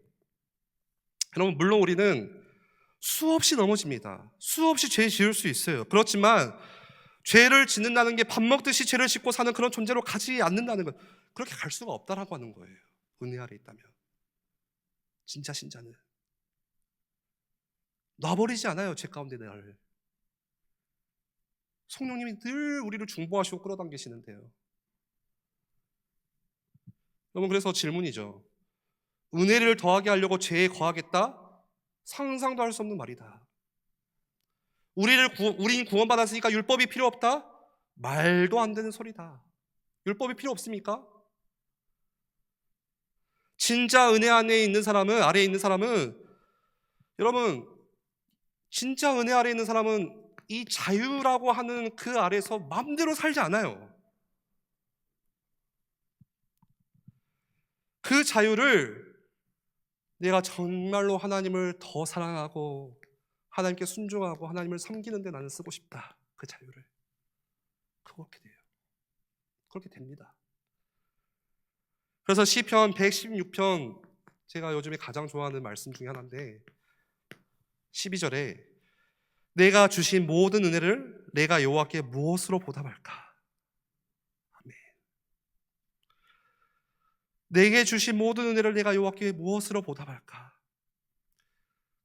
여러분, 물론 우리는 수없이 넘어집니다. 수없이 죄 지을 수 있어요. 그렇지만 죄를 짓는다는 게 밥 먹듯이 죄를 짓고 사는 그런 존재로 가지 않는다는 것, 그렇게 갈 수가 없다라고 하는 거예요. 은혜 아래 있다면. 진짜 신자는 놔버리지 않아요. 죄 가운데 나를. 성령님이 늘 우리를 중보하시고 끌어당기시는데요. 여러분, 그래서 질문이죠. 은혜를 더하게 하려고 죄에 거하겠다? 상상도 할 수 없는 말이다. 우린 구원받았으니까 율법이 필요 없다? 말도 안 되는 소리다. 율법이 필요 없습니까? 진짜 은혜 안에 있는 사람은, 아래에 있는 사람은, 여러분, 진짜 은혜 아래에 있는 사람은 이 자유라고 하는 그 아래에서 마음대로 살지 않아요. 그 자유를 내가 정말로 하나님을 더 사랑하고 하나님께 순종하고 하나님을 섬기는 데 나는 쓰고 싶다. 그 자유를. 그렇게 돼요. 그렇게 됩니다. 그래서 시편 116편, 제가 요즘에 가장 좋아하는 말씀 중에 하나인데 12절에 내가 주신 모든 은혜를 내가 여호와께 무엇으로 보답할까? 아멘. 내게 주신 모든 은혜를 내가 여호와께 무엇으로 보답할까?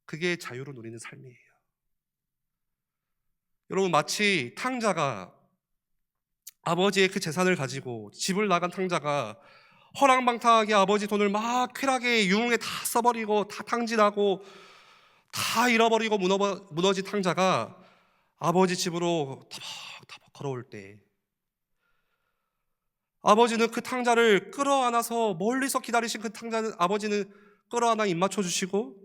그게 자유로 누리는 삶이에요. 여러분, 마치 탕자가 아버지의 그 재산을 가지고 집을 나간 탕자가 허랑방탕하게 아버지 돈을 막 쾌락에 유흥에 다 써버리고 다 탕진하고 다 잃어버리고 무너진 탕자가 아버지 집으로 터벅터벅 걸어올 때 아버지는 그 탕자를 끌어안아서 멀리서 기다리신 그 탕자는 아버지는 끌어안아 입 맞춰주시고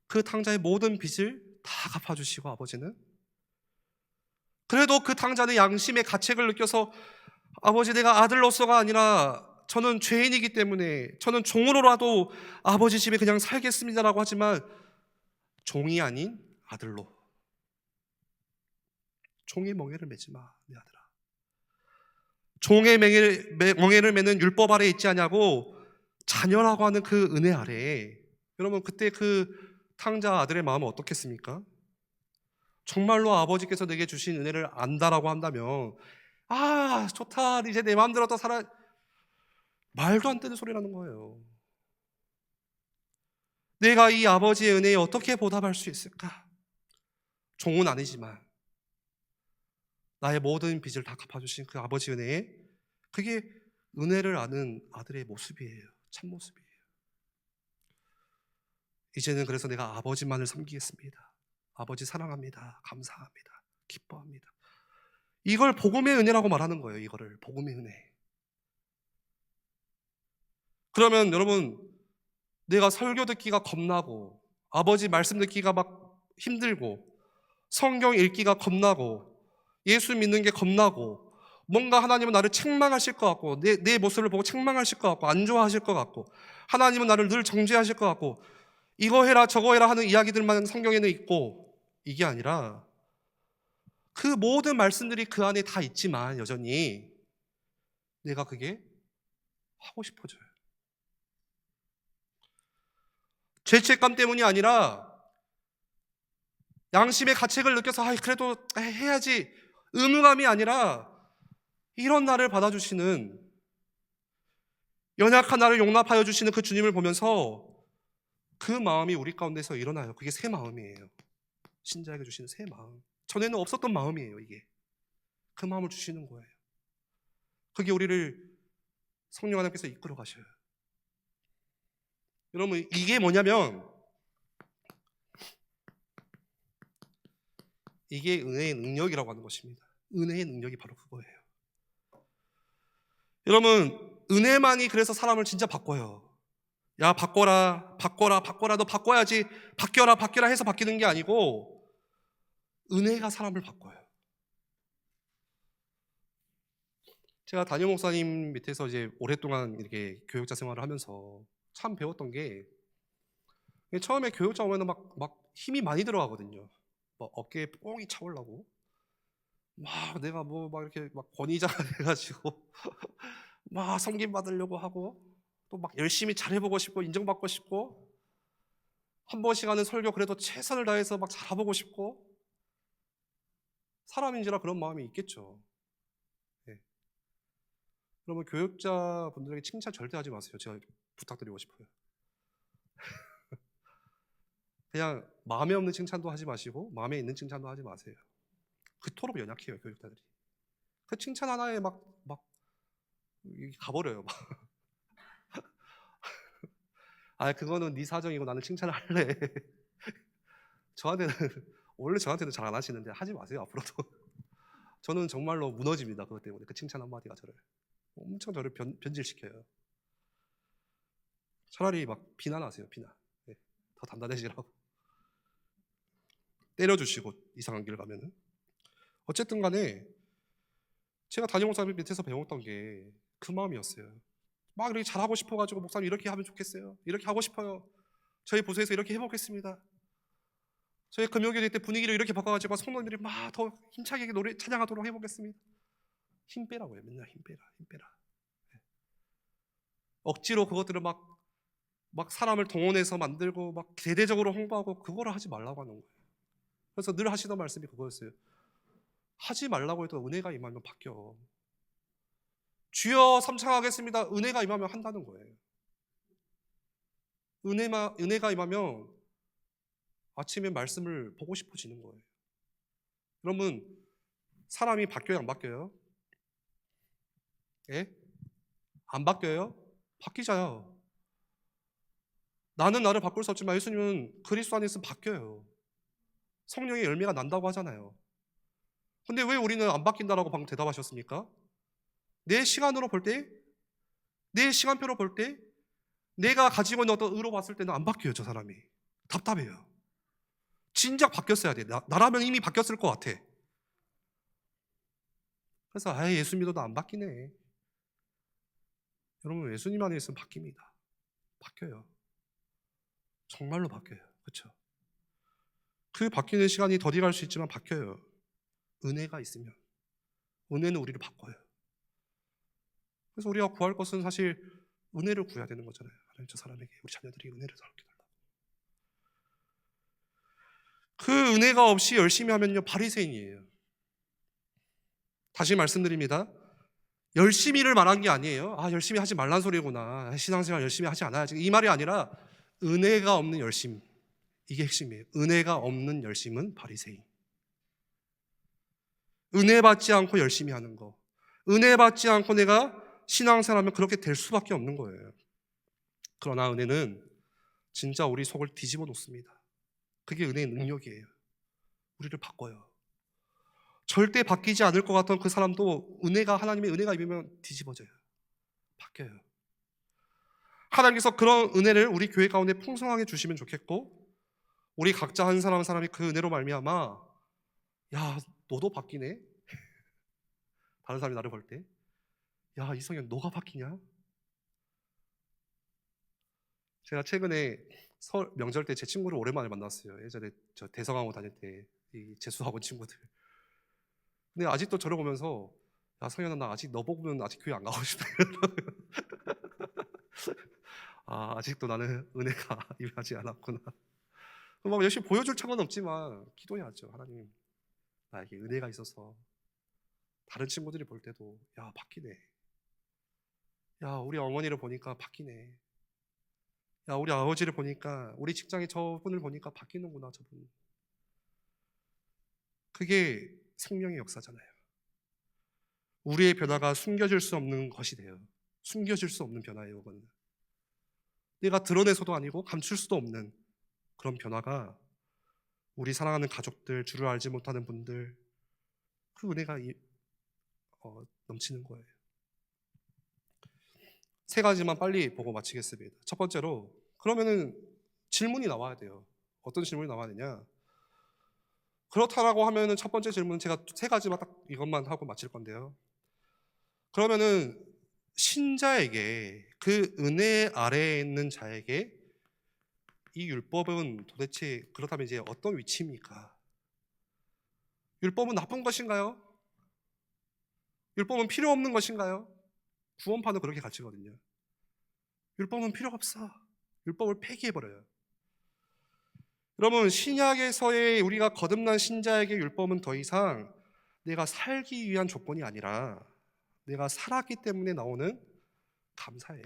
그 탕자의 모든 빚을 다 갚아주시고 아버지는 그래도 그 탕자는 양심의 가책을 느껴서 아버지, 내가 아들로서가 아니라 저는 죄인이기 때문에 저는 종으로라도 아버지 집에 그냥 살겠습니다라고 하지만 종이 아닌 아들로. 종의 멍에를 매지 마, 내 아들아. 종의 멍에를 매는 율법 아래에 있지 않냐고 자녀라고 하는 그 은혜 아래에. 여러분, 그때 그 탕자 아들의 마음은 어떻겠습니까? 정말로 아버지께서 내게 주신 은혜를 안다라고 한다면 아, 좋다, 이제 내 마음대로 더 살아. 말도 안 되는 소리라는 거예요. 내가 이 아버지의 은혜에 어떻게 보답할 수 있을까? 종은 아니지만 나의 모든 빚을 다 갚아주신 그 아버지 은혜에, 그게 은혜를 아는 아들의 모습이에요. 참모습이에요. 이제는 그래서 내가 아버지만을 섬기겠습니다. 아버지 사랑합니다. 감사합니다. 기뻐합니다. 이걸 복음의 은혜라고 말하는 거예요. 이거를 복음의 은혜. 그러면 여러분, 내가 설교 듣기가 겁나고 아버지 말씀 듣기가 막 힘들고 성경 읽기가 겁나고 예수 믿는 게 겁나고 뭔가 하나님은 나를 책망하실 것 같고 내 모습을 보고 책망하실 것 같고 안 좋아하실 것 같고 하나님은 나를 늘 정죄하실 것 같고 이거 해라 저거 해라 하는 이야기들만 성경에는 있고, 이게 아니라 그 모든 말씀들이 그 안에 다 있지만 여전히 내가 그게 하고 싶어져요. 죄책감 때문이 아니라 양심의 가책을 느껴서 그래도 해야지 의무감이 아니라 이런 나를 받아주시는, 연약한 나를 용납하여 주시는 그 주님을 보면서 그 마음이 우리 가운데서 일어나요. 그게 새 마음이에요. 신자에게 주시는 새 마음. 전에는 없었던 마음이에요. 이게 그 마음을 주시는 거예요. 그게 우리를 성령 하나님께서 이끌어 가셔요. 여러분, 이게 뭐냐면 이게 은혜의 능력이라고 하는 것입니다. 은혜의 능력이 바로 그거예요. 여러분, 은혜만이 그래서 사람을 진짜 바꿔요. 야, 바꿔라, 바꿔라, 바꿔라, 너 바꿔야지, 바뀌어라, 바뀌어라 해서 바뀌는 게 아니고 은혜가 사람을 바꿔요. 제가 담임 목사님 밑에서 이제 오랫동안 이렇게 교육자 생활을 하면서 참 배웠던 게, 처음에 교육자 오면 막 힘이 많이 들어가거든요. 막 어깨에 뽕이 차오르고 막 내가 막 이렇게 막 권위자가 돼가지고 막 섬김 받으려고 하고 또 막 열심히 잘해보고 싶고 인정받고 싶고 한 번씩 하는 설교 그래도 최선을 다해서 막 잘해보고 싶고 사람인지라 그런 마음이 있겠죠. 예. 그러면 교육자분들에게 칭찬 절대 하지 마세요. 제가 부탁드리고 싶어요. 그냥 마음에 없는 칭찬도 하지 마시고 마음에 있는 칭찬도 하지 마세요. 그토록 연약해요, 교육자들이. 그 칭찬 하나에 막 가버려요. 아, 그거는 네 사정이고 나는 칭찬을 할래. 저한테는 원래 저한테는 잘 안 하시는데 하지 마세요, 앞으로도. 저는 정말로 무너집니다, 그것 때문에. 그 칭찬 한마디가 저를 엄청 저를 변질시켜요. 차라리 막 비난하세요, 비난. 네, 더 단단해지라고. 때려주시고 이상한 길 가면은. 어쨌든 간에 제가 담임 목사님 밑에서 배웠던 게 그 마음이었어요. 막 이렇게 잘하고 싶어가지고 목사님 이렇게 하면 좋겠어요. 이렇게 하고 싶어요. 저희 부서에서 이렇게 해보겠습니다. 저희 금요교회 때 분위기를 이렇게 바꿔가지고 성도님들이 막 더 힘차게 노래 찬양하도록 해보겠습니다. 힘 빼라고요. 맨날 힘 빼라, 힘 빼라. 억지로 그것들을 막 사람을 동원해서 만들고 막 대대적으로 홍보하고 그거를 하지 말라고 하는 거예요. 그래서 늘 하시던 말씀이 그거였어요. 하지 말라고 해도 은혜가 임하면 바뀌어. 주여 삼창하겠습니다. 은혜가 임하면 한다는 거예요. 은혜가 임하면 아침에 말씀을 보고 싶어지는 거예요. 여러분, 사람이 바뀌어요, 안 바뀌어요? 예? 안 바뀌어요? 바뀌자요. 나는 나를 바꿀 수 없지만 예수님은 그리스도 안에 있으면 바뀌어요. 성령의 열매가 난다고 하잖아요. 근데 왜 우리는 안 바뀐다라고 방금 대답하셨습니까? 내 시간으로 볼 때, 내 시간표로 볼 때, 내가 가지고 있는 어떤 의로 봤을 때는 안 바뀌어요, 저 사람이. 답답해요. 진작 바뀌었어야 돼. 나라면 이미 바뀌었을 것 같아. 그래서 예수 믿어도 안 바뀌네. 여러분, 예수님 안에 있으면 바뀝니다. 바뀌어요. 정말로 바뀌어요. 그렇죠? 그 바뀌는 시간이 더디 갈 수 있지만 바뀌어요. 은혜가 있으면. 은혜는 우리를 바꿔요. 그래서 우리가 구할 것은 사실 은혜를 구해야 되는 거잖아요. 하나님, 저 사람에게, 우리 자녀들이 은혜를 더럽게 달라고. 그 은혜가 없이 열심히 하면요, 바리새인이에요. 다시 말씀드립니다. 열심히를 말한 게 아니에요. 열심히 하지 말란 소리구나. 신앙생활 열심히 하지 않아야지. 이 말이 아니라 은혜가 없는 열심. 이게 핵심이에요. 은혜가 없는 열심은 바리새인. 은혜 받지 않고 열심히 하는 거. 은혜 받지 않고 내가 신앙생활하면 그렇게 될 수밖에 없는 거예요. 그러나 은혜는 진짜 우리 속을 뒤집어 놓습니다. 그게 은혜의 능력이에요. 우리를 바꿔요. 절대 바뀌지 않을 것 같던 그 사람도 하나님의 은혜가 임하면 뒤집어져요. 바뀌어요. 하나님께서 그런 은혜를 우리 교회 가운데 풍성하게 주시면 좋겠고, 우리 각자 한 사람 한 사람이 그 은혜로 말미암아, 야, 너도 바뀌네? 다른 사람이 나를 볼 때, 야, 이성현 너가 바뀌냐? 제가 최근에 명절 때 제 친구를 오랜만에 만났어요. 예전에 저 대성하고 다닐 때 이 재수학원 친구들. 근데 아직도 저를 보면서, 야, 성현아, 나 아직 너 보면 아직 교회 안 가고 싶다. 아직도 나는 은혜가 임하지 않았구나. 막 열심히 보여줄 척은 없지만 기도해야죠. 하나님, 나에게 은혜가 있어서 다른 친구들이 볼 때도, 야, 바뀌네. 야, 우리 어머니를 보니까 바뀌네. 야, 우리 아버지를 보니까, 우리 직장의 저분을 보니까 바뀌는구나, 저분. 그게 생명의 역사잖아요. 우리의 변화가 숨겨질 수 없는 것이 돼요. 숨겨질 수 없는 변화예요, 그건. 내가 드러내서도 아니고 감출 수도 없는 그런 변화가 우리 사랑하는 가족들, 주를 알지 못하는 분들, 그 은혜가 넘치는 거예요. 세 가지만 빨리 보고 마치겠습니다. 첫 번째로, 그러면은 질문이 나와야 돼요. 어떤 질문이 나와야 되냐? 그렇다라고 하면은 첫 번째 질문은 제가 세 가지만 딱 이것만 하고 마칠 건데요. 그러면은 신자에게, 그 은혜 아래에 있는 자에게 이 율법은 도대체 그렇다면 이제 어떤 위치입니까? 율법은 나쁜 것인가요? 율법은 필요 없는 것인가요? 구원파는 그렇게 가르치거든요. 율법은 필요 없어. 율법을 폐기해버려요. 여러분, 신약에서의 우리가 거듭난 신자에게 율법은 더 이상 내가 살기 위한 조건이 아니라 내가 살았기 때문에 나오는 감사예요.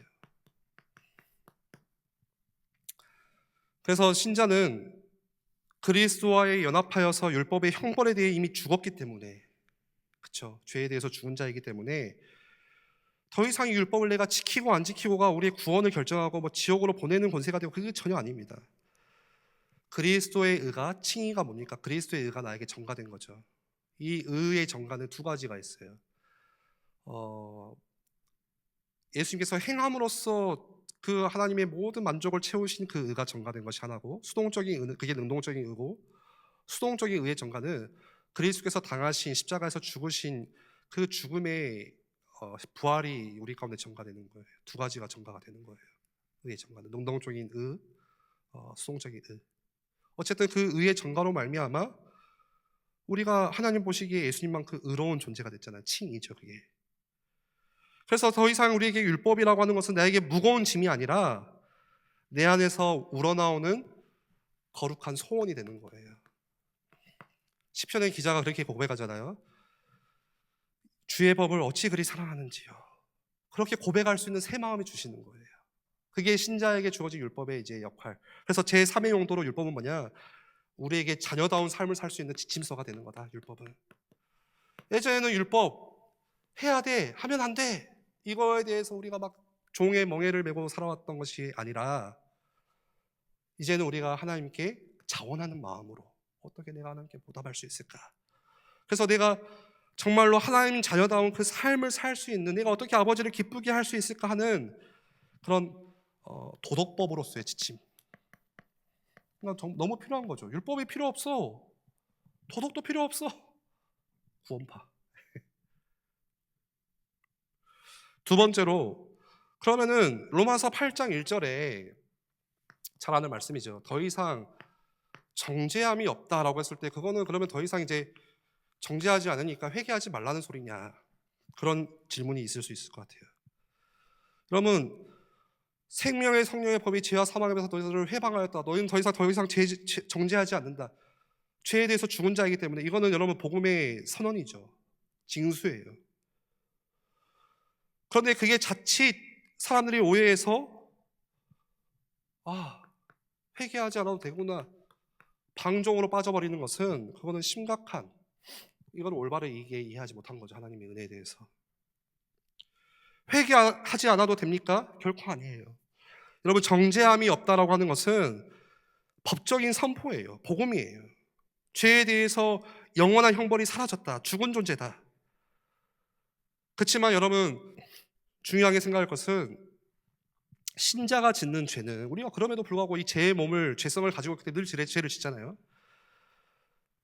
그래서 신자는 그리스도와의 연합하여서 율법의 형벌에 대해 이미 죽었기 때문에, 그렇죠? 죄에 대해서 죽은 자이기 때문에 더 이상 이 율법을 내가 지키고 안 지키고가 우리의 구원을 결정하고 뭐 지옥으로 보내는 권세가 되고, 그게 전혀 아닙니다. 그리스도의 의가, 칭의가 뭡니까? 그리스도의 의가 나에게 전가된 거죠. 이 의의 전가는 두 가지가 있어요. 예수님께서 행함으로써 그 하나님의 모든 만족을 채우신 그 의가 전가된 것이 하나고, 수동적인 의는 그게 능동적인 의고, 수동적인 의의 전가는 그리스도께서 당하신 십자가에서 죽으신 그 죽음의 부활이 우리 가운데 전가되는 거예요. 두 가지가 전가가 되는 거예요. 의의 전가는 능동적인 의, 수동적인 의. 어쨌든 그 의의 전가로 말미암아 우리가 하나님 보시기에 예수님만큼 의로운 존재가 됐잖아요. 칭이죠, 그게. 그래서 더 이상 우리에게 율법이라고 하는 것은 나에게 무거운 짐이 아니라 내 안에서 우러나오는 거룩한 소원이 되는 거예요. 시편의 기자가 그렇게 고백하잖아요. 주의 법을 어찌 그리 사랑하는지요. 그렇게 고백할 수 있는 새 마음이 주시는 거예요. 그게 신자에게 주어진 율법의 이제 역할. 그래서 제3의 용도로 율법은 뭐냐? 우리에게 자녀다운 삶을 살 수 있는 지침서가 되는 거다, 율법은. 예전에는 율법 해야 돼, 하면 안 돼, 이거에 대해서 우리가 막 종의 멍에를 메고 살아왔던 것이 아니라, 이제는 우리가 하나님께 자원하는 마음으로 어떻게 내가 하나님께 보답할 수 있을까? 그래서 내가 정말로 하나님 자녀다운 그 삶을 살 수 있는, 내가 어떻게 아버지를 기쁘게 할 수 있을까 하는 그런 도덕법으로서의 지침. 너무 필요한 거죠. 율법이 필요 없어. 도덕도 필요 없어. 구원파. 두 번째로, 그러면은 로마서 8장 1절에 잘 아는 말씀이죠. 더 이상 정죄함이 없다라고 했을 때, 그거는 그러면 더 이상 이제 정죄하지 않으니까 회개하지 말라는 소리냐, 그런 질문이 있을 수 있을 것 같아요. 그러면 생명의 성령의 법이 죄와 사망에서 너희들을 해방하였다. 너희는 더 이상 정죄하지 않는다. 죄에 대해서 죽은 자이기 때문에, 이거는 여러분 복음의 선언이죠. 징수예요. 그런데 그게 자칫 사람들이 오해해서 회개하지 않아도 되구나, 방종으로 빠져버리는 것은, 그거는 심각한, 이건 올바르게 이해하지 못한 거죠. 하나님의 은혜에 대해서. 회개하지 않아도 됩니까? 결코 아니에요. 여러분, 정죄함이 없다라고 하는 것은 법적인 선포예요. 복음이에요. 죄에 대해서 영원한 형벌이 사라졌다, 죽은 존재다. 그렇지만 여러분, 중요하게 생각할 것은, 신자가 짓는 죄는, 우리가 그럼에도 불구하고 이 죄의 몸을, 죄성을 가지고 있기 때문에 늘 죄를 짓잖아요.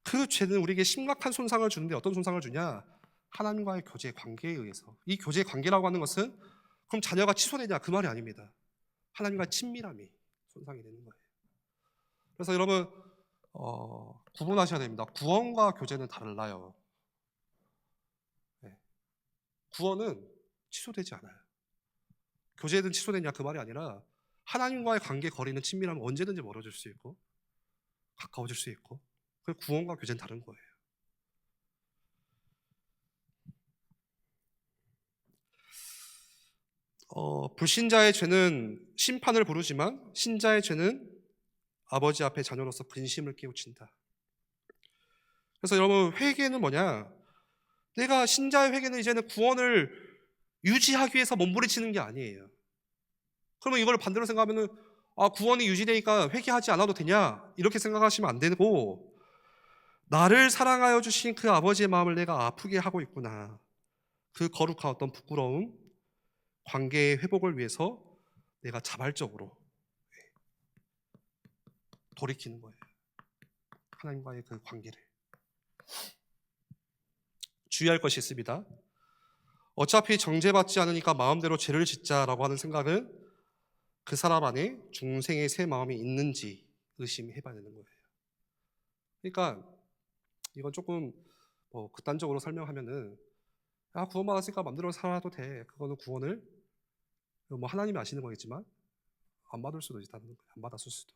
그 죄는 우리에게 심각한 손상을 주는데, 어떤 손상을 주냐? 하나님과의 교제 관계에 의해서. 이 교제 관계라고 하는 것은 그럼 자녀가 취소되냐, 그 말이 아닙니다. 하나님과의 친밀함이 손상이 되는 거예요. 그래서 여러분, 구분하셔야 됩니다. 구원과 교제는 달라요. 네. 구원은 취소되지 않아요. 교제든 취소되냐, 그 말이 아니라 하나님과의 관계, 거리는, 친밀함은 언제든지 멀어질 수 있고 가까워질 수 있고, 그 구원과 교제는 다른 거예요. 불신자의 죄는 심판을 부르지만, 신자의 죄는 아버지 앞에 자녀로서 근심을 깨우친다. 그래서 여러분, 회개는 뭐냐? 내가, 신자의 회개는 이제는 구원을 유지하기 위해서 몸부림치는 게 아니에요. 그러면 이걸 반대로 생각하면은, 구원이 유지되니까 회개하지 않아도 되냐, 이렇게 생각하시면 안 되고, 나를 사랑하여 주신 그 아버지의 마음을 내가 아프게 하고 있구나, 그 거룩한 어떤 부끄러움, 관계의 회복을 위해서 내가 자발적으로 돌이키는 거예요. 하나님과의 그 관계를. 주의할 것이 있습니다. 어차피 정죄받지 않으니까 마음대로 죄를 짓자라고 하는 생각은, 그 사람 안에 중생의 새 마음이 있는지 의심해봐야 되는 거예요. 그러니까 이건 조금 극단적으로 설명하면은, 구원받았으니까 마음대로 살아도 돼, 그거는 구원을 하나님이 아시는 거겠지만 안 받을 수도 있다는 거예요. 안 받았을 수도.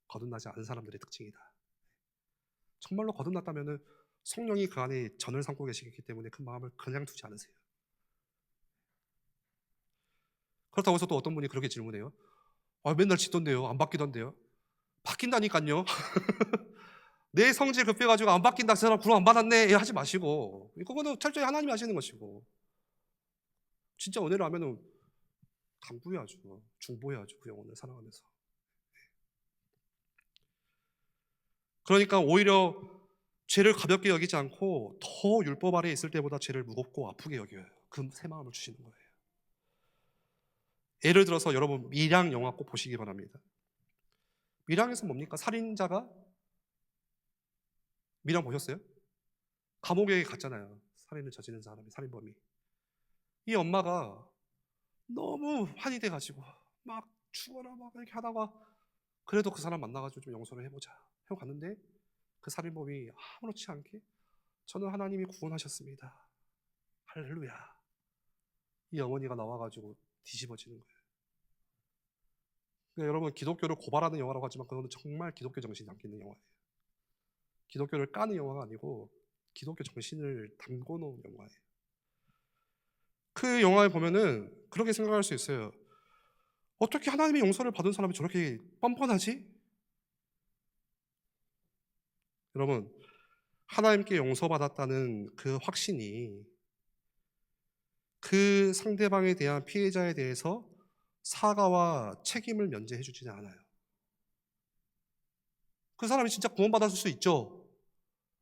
거듭나지 않은 사람들의 특징이다. 정말로 거듭났다면은 성령이 그 안에 전을 삼고 계시기 때문에 그 마음을 그냥 두지 않으세요. 그렇다고 해서 또 어떤 분이 그렇게 질문해요. 맨날 짓던데요. 안 바뀌던데요. 바뀐다니까요. 내 성질 급해가지고 안 바뀐다, 그 사람 구원 안 받았네 하지 마시고, 그거는 철저히 하나님이 하시는 것이고, 진짜 은혜를 하면은 강구해야죠. 중보해야죠. 그 영혼을 사랑하면서. 그러니까 오히려 죄를 가볍게 여기지 않고 더 율법 아래에 있을 때보다 죄를 무겁고 아프게 여겨요. 그 새 마음을 주시는 거예요. 예를 들어서 여러분 밀양 영화 꼭 보시기 바랍니다. 밀양에서 뭡니까? 살인자가, 밀양 보셨어요? 감옥에 갔잖아요. 살인을 저지른 사람이, 살인범이. 이 엄마가 너무 환이 돼가지고 막 죽어라 막 이렇게 하다가 그래도 그 사람 만나가지고 좀 용서를 해보자 하고 갔는데, 그 살인범이 아무렇지 않게 저는 하나님이 구원하셨습니다, 할렐루야, 이 어머니가 나와가지고 뒤집어지는 거예요. 그러니까 여러분, 기독교를 고발하는 영화라고 하지만 그거는 정말 기독교 정신이 담기는 영화예요. 기독교를 까는 영화가 아니고 기독교 정신을 담고 놓은 영화예요. 그 영화에 보면은 그렇게 생각할 수 있어요. 어떻게 하나님의 용서를 받은 사람이 저렇게 뻔뻔하지? 여러분, 하나님께 용서받았다는 그 확신이 그 상대방에 대한 피해자에 대해서 사과와 책임을 면제해 주지는 않아요. 그 사람이 진짜 구원받았을 수 있죠.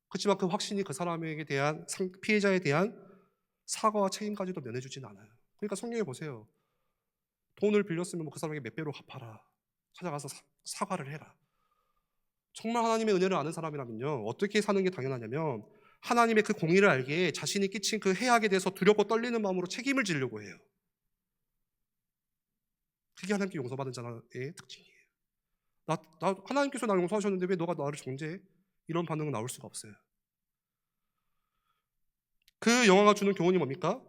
그렇지만 그 확신이 그 사람에게 대한, 피해자에 대한 사과와 책임까지도 면해주지는 않아요. 그러니까 성경에 보세요. 돈을 빌렸으면 그 사람에게 몇 배로 갚아라, 찾아가서 사과를 해라. 정말 하나님의 은혜를 아는 사람이라면요, 어떻게 사는 게 당연하냐면 하나님의 그 공의를 알기에 자신이 끼친 그 해악에 대해서 두렵고 떨리는 마음으로 책임을 지려고 해요. 그게 하나님께 용서받은 자의 특징이에요. 하나님께서 나를 용서하셨는데 왜 너가 나를 정죄해? 이런 반응은 나올 수가 없어요. 그 영화가 주는 교훈이 뭡니까?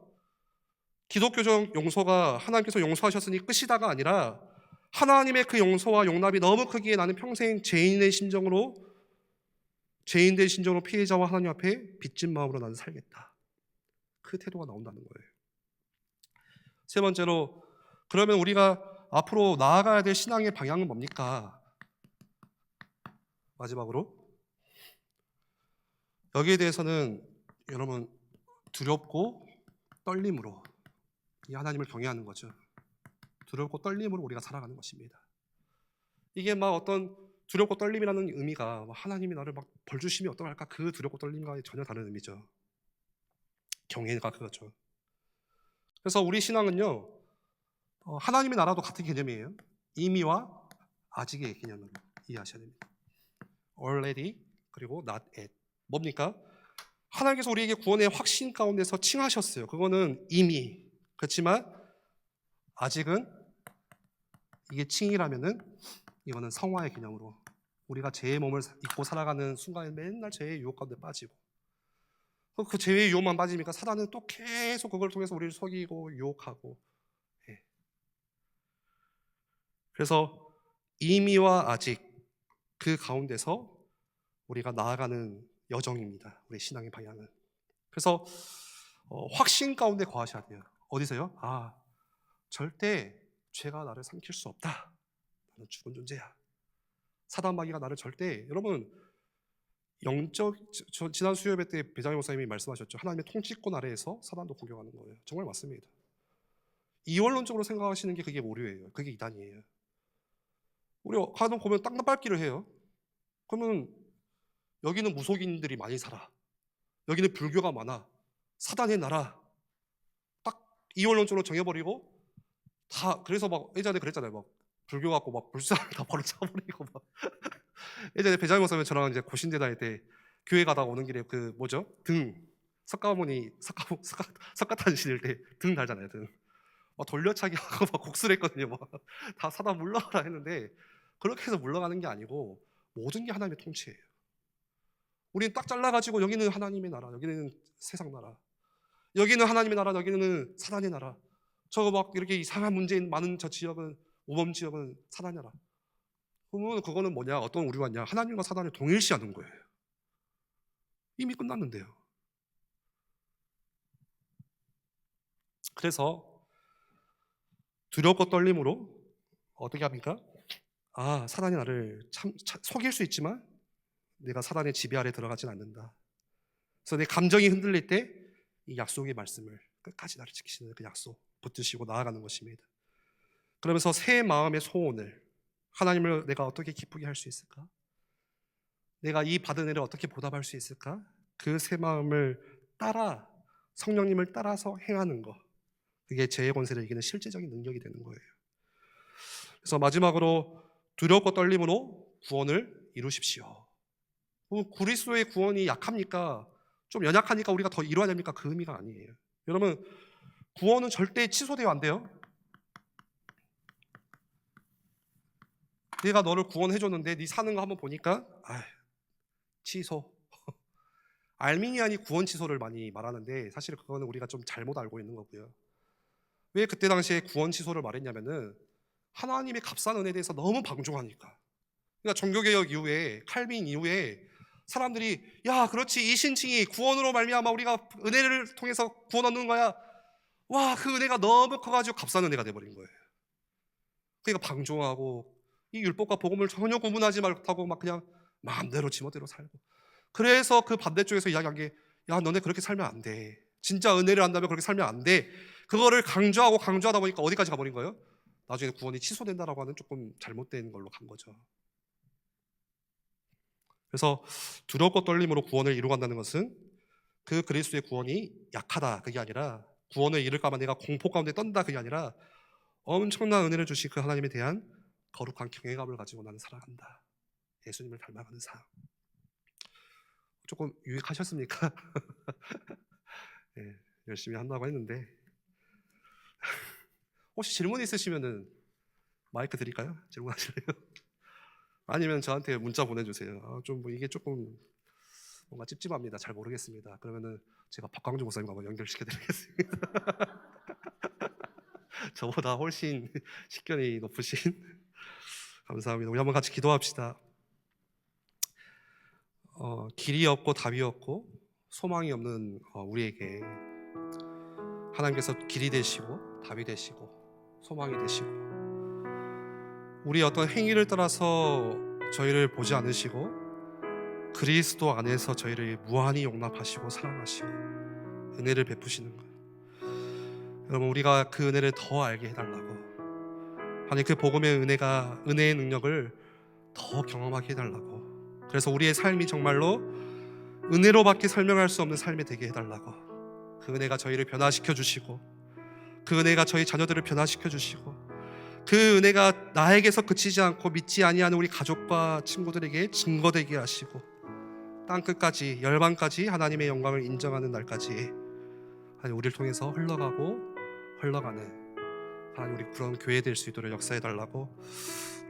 기독교적 용서가 하나님께서 용서하셨으니 끝이다가 아니라 하나님의 그 용서와 용납이 너무 크기에 나는 평생 죄인된 심정으로 피해자와 하나님 앞에 빚진 마음으로 나는 살겠다, 그 태도가 나온다는 거예요. 세 번째로, 그러면 우리가 앞으로 나아가야 될 신앙의 방향은 뭡니까? 마지막으로, 여기에 대해서는 여러분 두렵고 떨림으로 이 하나님을 경외하는 거죠. 두렵고 떨림으로 우리가 살아가는 것입니다. 이게 막 어떤 두렵고 떨림이라는 의미가 하나님이 나를 막 벌 주시면 어떡할까, 그 두렵고 떨림과 전혀 다른 의미죠. 경외가 그거죠. 그래서 우리 신앙은요, 하나님의 나라도 같은 개념이에요. 이미와 아직의 개념으로 이해하셔야 됩니다. already 그리고 not yet. 뭡니까? 하나님께서 우리에게 구원의 확신 가운데서 칭하셨어요. 그거는 이미. 그렇지만 아직은, 이게 칭이라면은 이거는 성화의 개념으로 우리가 죄의 몸을 입고 살아가는 순간에 맨날 죄의 유혹 가운데 빠지고, 그 죄의 유혹만 빠지니까 사단은 또 계속 그걸 통해서 우리를 속이고 유혹하고. 그래서 이미와 아직, 그 가운데서 우리가 나아가는 여정입니다, 우리 신앙의 방향은. 그래서 확신 가운데 거하셔야 돼요. 어디서요? 절대 죄가 나를 삼킬 수 없다, 나는 죽은 존재야. 사단 마귀가 나를 절대, 여러분 영적, 지난 수요예배 때 배장희 목사님이 말씀하셨죠. 하나님의 통치권 아래에서 사단도 공격하는 거예요. 정말 맞습니다. 이원론적으로 생각하시는 게 그게 오류예요. 그게 이단이에요. 우리 가끔 보면 땅나밟기를 해요. 그러면 여기는 무속인들이 많이 살아, 여기는 불교가 많아, 사단의 나라, 딱 이원론적으로 정해버리고, 다 그래서 막 예전에 그랬잖아요. 막 불교 갖고 막 불쌍을 다 버려쳐버리고 막. 예전에 배장희 목사님 저랑 이제 고신대 다닐 때 교회 가다가 오는 길에 그 뭐죠? 등, 석가모니 석가탄 신일 때 등 달잖아요. 등 막 돌려차기 하고 막 곡수를 했거든요. 막 다 사다 물러가라 했는데, 그렇게 해서 물러가는 게 아니고 모든 게 하나님의 통치예요. 우리는 딱 잘라가지고 여기는 하나님의 나라, 여기는 세상 나라, 여기는 하나님의 나라, 여기는 사단의 나라, 저 막 이렇게 이상한 문제인 많은 저 지역은, 오범 지역은 사단의 나라. 그러면 그거는 뭐냐, 어떤 우리가 있냐, 하나님과 사단을 동일시하는 거예요. 이미 끝났는데요. 그래서 두렵고 떨림으로 어떻게 합니까? 사단이 나를 속일 수 있지만 내가 사단의 지배 아래 들어가진 않는다. 그래서 내 감정이 흔들릴 때 이 약속의 말씀을 끝까지 나를 지키시는 그 약속 붙드시고 나아가는 것입니다. 그러면서 새 마음의 소원을, 하나님을 내가 어떻게 기쁘게 할 수 있을까? 내가 이 받은 은혜를 어떻게 보답할 수 있을까? 그 새 마음을 따라, 성령님을 따라서 행하는 것, 그게 죄의 권세를 이기는 실제적인 능력이 되는 거예요. 그래서 마지막으로 두렵고 떨림으로 구원을 이루십시오. 그리스도의 구원이 약합니까? 좀 연약하니까 우리가 더 이루어야 됩니까? 그 의미가 아니에요. 여러분, 구원은 절대 취소되어 안 돼요. 내가 너를 구원해줬는데 네 사는 거 한번 보니까 취소. 알미니안이 구원 취소를 많이 말하는데 사실 그거는 우리가 좀 잘못 알고 있는 거고요. 왜 그때 당시에 구원 취소를 말했냐면은 하나님의 값싼 은혜에 대해서 너무 방종하니까. 그러니까 종교개혁 이후에, 칼빈 이후에 사람들이 야 그렇지, 이신칭이 구원으로 말미암아 우리가 은혜를 통해서 구원 얻는 거야. 와, 그 은혜가 너무 커가지고 값싼 은혜가 돼버린 거예요. 그러니까 방종하고 이 율법과 복음을 전혀 구분하지 못하고 막 그냥 마음대로 지멋대로 살고. 그래서 그 반대쪽에서 이야기한 게 야 너네 그렇게 살면 안 돼. 진짜 은혜를 안다면 그렇게 살면 안 돼. 그거를 강조하다 보니까 어디까지 가버린 거예요? 나중에 구원이 취소된다라고 하는 조금 잘못된 걸로 간 거죠. 그래서 두렵고 떨림으로 구원을 이루어간다는 것은 그 그리스도의 구원이 약하다 그게 아니라, 구원을 이룰까봐 내가 공포 가운데 떤다 그게 아니라, 엄청난 은혜를 주신 그 하나님에 대한 거룩한 경외감을 가지고 나는 살아간다. 예수님을 닮아가는 삶. 조금 유익하셨습니까? 네, 열심히 한다고 했는데 혹시 질문 있으시면은 마이크 드릴까요? 질문하실래요? 아니면 저한테 문자 보내주세요. 좀 이게 조금 뭔가 찝찝합니다. 잘 모르겠습니다. 그러면은 제가 박광주 목사님 한번 연결시켜드리겠습니다. 저보다 훨씬 식견이 높으신 감사합니다. 우리 한번 같이 기도합시다. 길이 없고 답이 없고 소망이 없는 우리에게 하나님께서 길이 되시고 답이 되시고 소망이 되시고, 우리의 어떤 행위를 따라서 저희를 보지 않으시고 그리스도 안에서 저희를 무한히 용납하시고 사랑하시고 은혜를 베푸시는 것. 여러분, 우리가 그 은혜를 더 알게 해달라고, 아니 그 복음의 은혜의 능력을 더 경험하게 해달라고, 그래서 우리의 삶이 정말로 은혜로밖에 설명할 수 없는 삶이 되게 해달라고, 그 은혜가 저희를 변화시켜 주시고 그 은혜가 저희 자녀들을 변화시켜 주시고 그 은혜가 나에게서 그치지 않고 믿지 아니하는 우리 가족과 친구들에게 증거되게 하시고 땅끝까지 열방까지 하나님의 영광을 인정하는 날까지 하나님 우리를 통해서 흘러가는 하나님 우리 그런 교회 될 수 있도록 역사해 달라고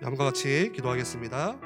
함과 같이 기도하겠습니다.